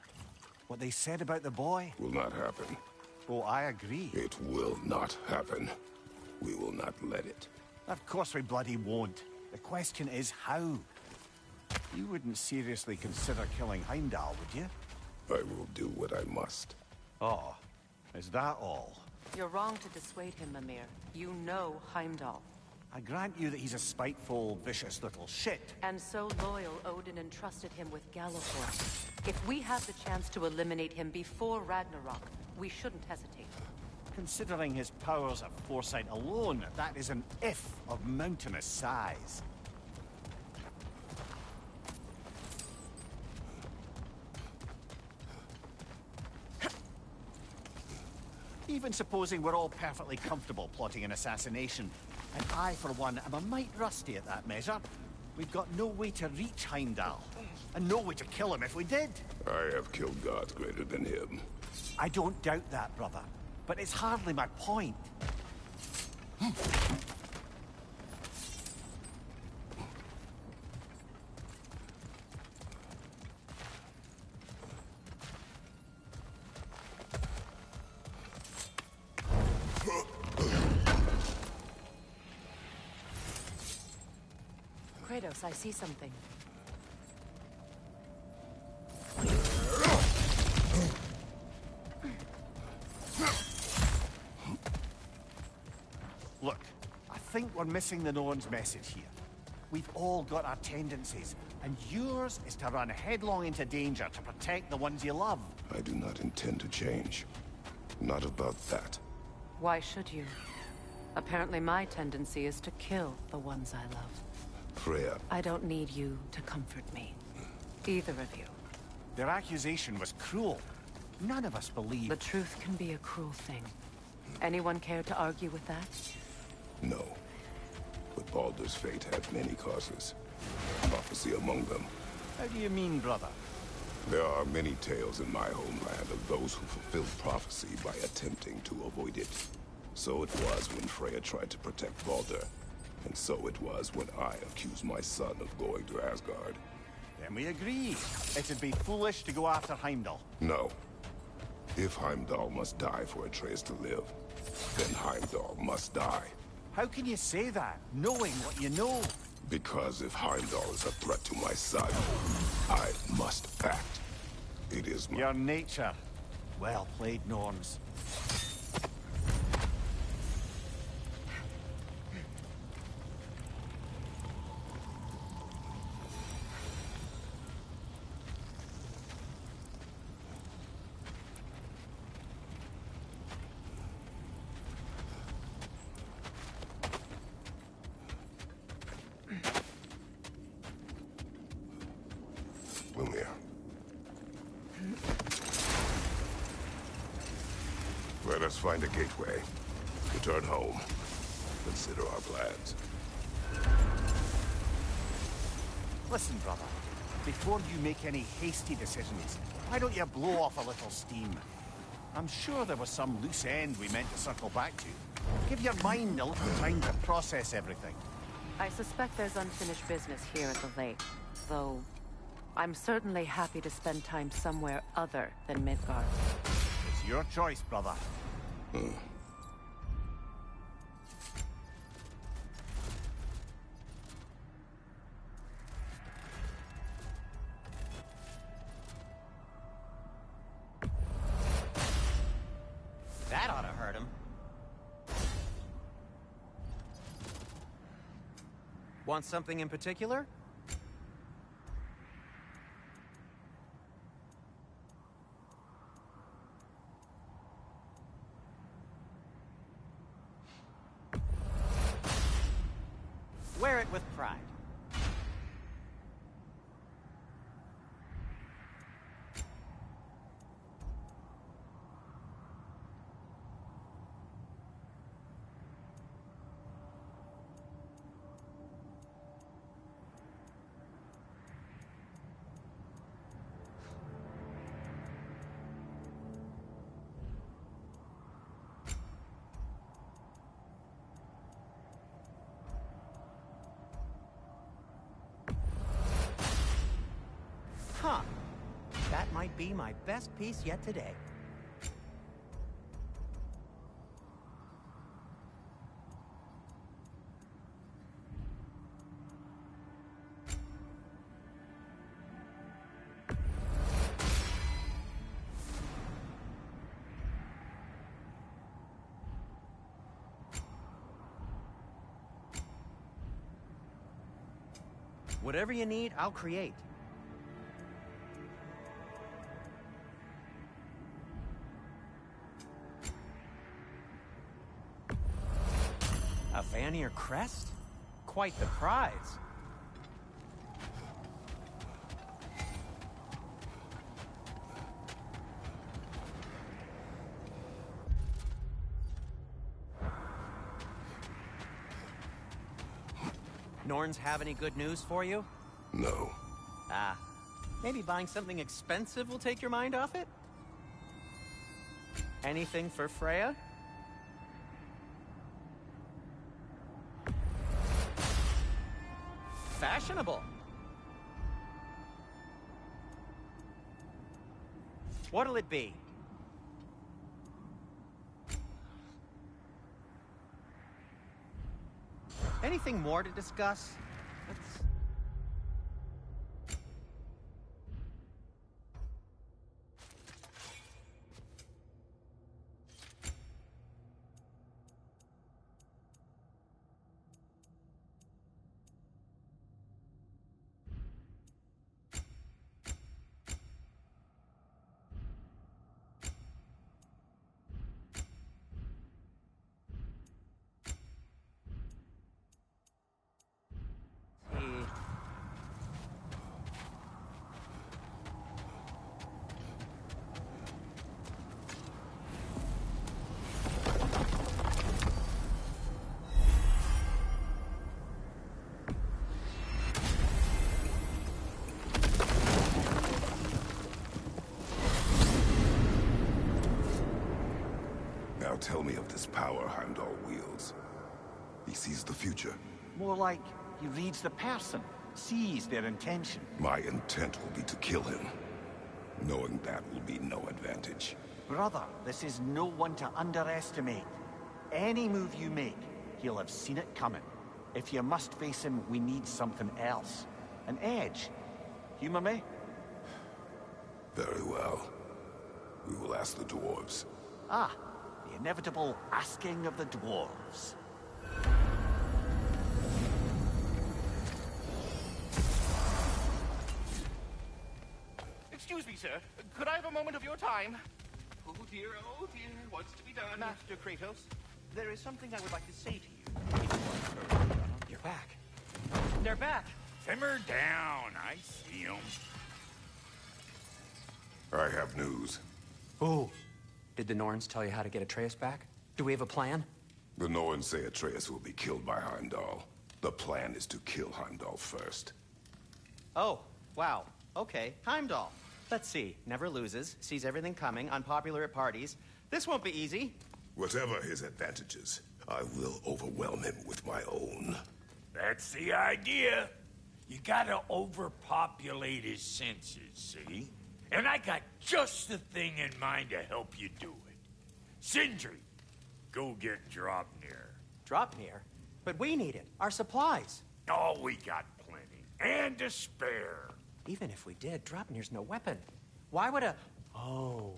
what they said about the boy... Will not happen. Oh, I agree. It will not happen. We will not let it. Of course we bloody won't. The question is how. You wouldn't seriously consider killing Heimdall, would you? I will do what I must. Oh, is that all? You're wrong to dissuade him, Mimir. You know Heimdall. I grant you that he's a spiteful, vicious little shit. And so loyal, Odin entrusted him with Galliford. If we have the chance to eliminate him before Ragnarok, we shouldn't hesitate. Considering his powers of foresight alone, that is an if of mountainous size. Even supposing we're all perfectly comfortable plotting an assassination, and I, for one, am a mite rusty at that measure, we've got no way to reach Heimdall, and no way to kill him if we did. I have killed gods greater than him. I don't doubt that, brother, but it's hardly my point. Kratos, I see something. Look, I think we're missing the Norn's message here. We've all got our tendencies, and yours is to run headlong into danger to protect the ones you love. I do not intend to change. Not about that. Why should you? Apparently my tendency is to kill the ones I love. Freya. I don't need you to comfort me. Either of you. Their accusation was cruel. None of us believe... The truth can be a cruel thing. Anyone care to argue with that? No. But Baldur's fate had many causes. Prophecy among them. How do you mean, brother? There are many tales in my homeland of those who fulfilled prophecy by attempting to avoid it. So it was when Freya tried to protect Baldur. And so it was when I accused my son of going to Asgard. Then we agree. It'd be foolish to go after Heimdall. No. If Heimdall must die for Atreus to live, then Heimdall must die. How can you say that, knowing what you know? Because if Heimdall is a threat to my son, I must act. It is my... Your nature. Well played, Norns. Mimir. Let us find a gateway. Return home. Consider our plans. Listen, brother. Before you make any hasty decisions, why don't you blow off a little steam? I'm sure there was some loose end we meant to circle back to. Give your mind a little time to process everything. I suspect there's unfinished business here at the lake, though I'm certainly happy to spend time somewhere other than Midgard. It's your choice, brother. That ought to hurt him. Want something in particular? Wear it with pride. might be my best piece yet today. Whatever you need, I'll create. A Vanir crest? Quite the prize. Norns have any good news for you? No. Ah, maybe buying something expensive will take your mind off it? Anything for Freya? Fashionable. What'll it be? Anything more to discuss? Now tell me of this power Heimdall wields. He sees the future. More like he reads the person, sees their intention. My intent will be to kill him. Knowing that will be no advantage. Brother, this is no one to underestimate. Any move you make, he'll have seen it coming. If you must face him, we need something else. An edge. Humor me? Very well. We will ask the dwarves. Ah, the inevitable asking of the dwarves. Excuse me, sir. Could I have a moment of your time? Oh dear, what's to be done? Master Kratos, there is something I would like to say to you. You're back. They're back. Simmer down. I see them. I have news. Ooh. Did the Norns tell you how to get Atreus back? Do we have a plan? The Norns say Atreus will be killed by Heimdall. The plan is to kill Heimdall first. Oh, wow. Okay, Heimdall. Let's see. Never loses, sees everything coming, unpopular at parties. This won't be easy. Whatever his advantages, I will overwhelm him with my own. That's the idea. You gotta overpopulate his senses, see? And I got just the thing in mind to help you do it. Sindri, go get Draupnir. Draupnir? But we need it. Our supplies. Oh, we got plenty. And to spare. Even if we did, Draupnir's no weapon. Why would a... Oh.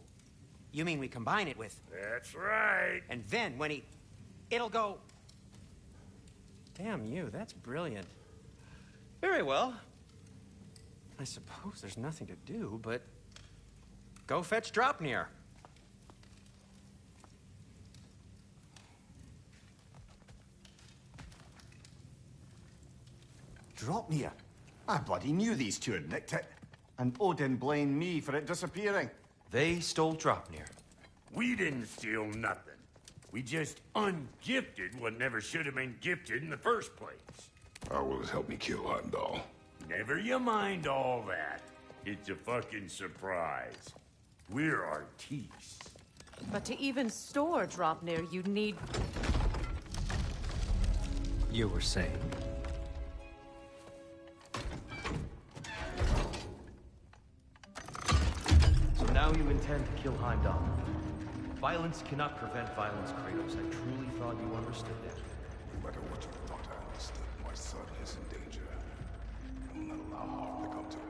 You mean we combine it with... That's right. And then when he... It'll go... Damn you, that's brilliant. Very well. I suppose there's nothing to do, but... Go fetch Draupnir. Draupnir? I bloody knew these two had nicked it. And Odin blamed me for it disappearing. They stole Draupnir. We didn't steal nothing. We just ungifted what never should have been gifted in the first place. How will it help me kill Heimdall? Never you mind all that. It's a fucking surprise. We're artistes. But to even store Draupnir, you'd need... You were saying? how you intend to kill Heimdall. Violence cannot prevent violence, Kratos. I truly thought you understood that. No matter what you thought I understood, my son is in danger. I will not allow harm to come to him.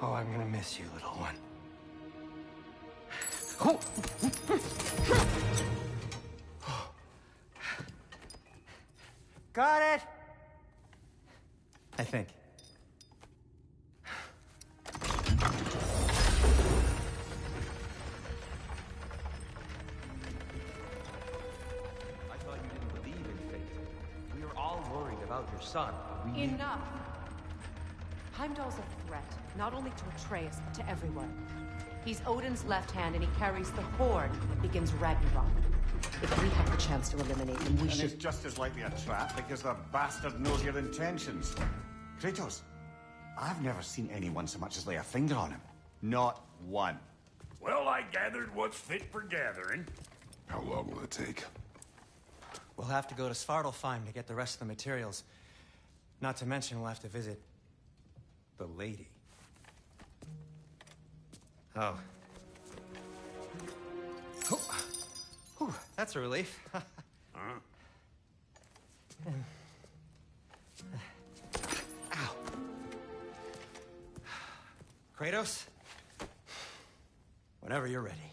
Oh, I'm gonna miss you, little one. Got it! I think. I thought you didn't believe in fate. We are all worried about your son. We need... Enough! Heimdall's a threat, not only to Atreus, but to everyone. He's Odin's left hand, and he carries the horde that begins Ragnarok. If we have the chance to eliminate him, we should... And it's just as likely a trap because the bastard knows your intentions. Kratos, I've never seen anyone so much as lay a finger on him. Not one. Well, I gathered what's fit for gathering. How long will it take? We'll have to go to Svartalfheim to get the rest of the materials. Not to mention we'll have to visit the lady. Oh. Whew, that's a relief. Huh? Ow. Kratos? Whenever you're ready.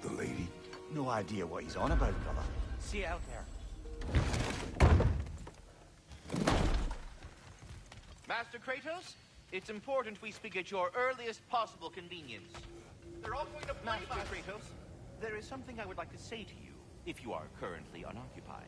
The lady? No idea what he's on about, brother. See you out there. Master Kratos, it's important we speak at your earliest possible convenience. They're all going to play Master Kratos, there is something I would like to say to you, if you are currently unoccupied.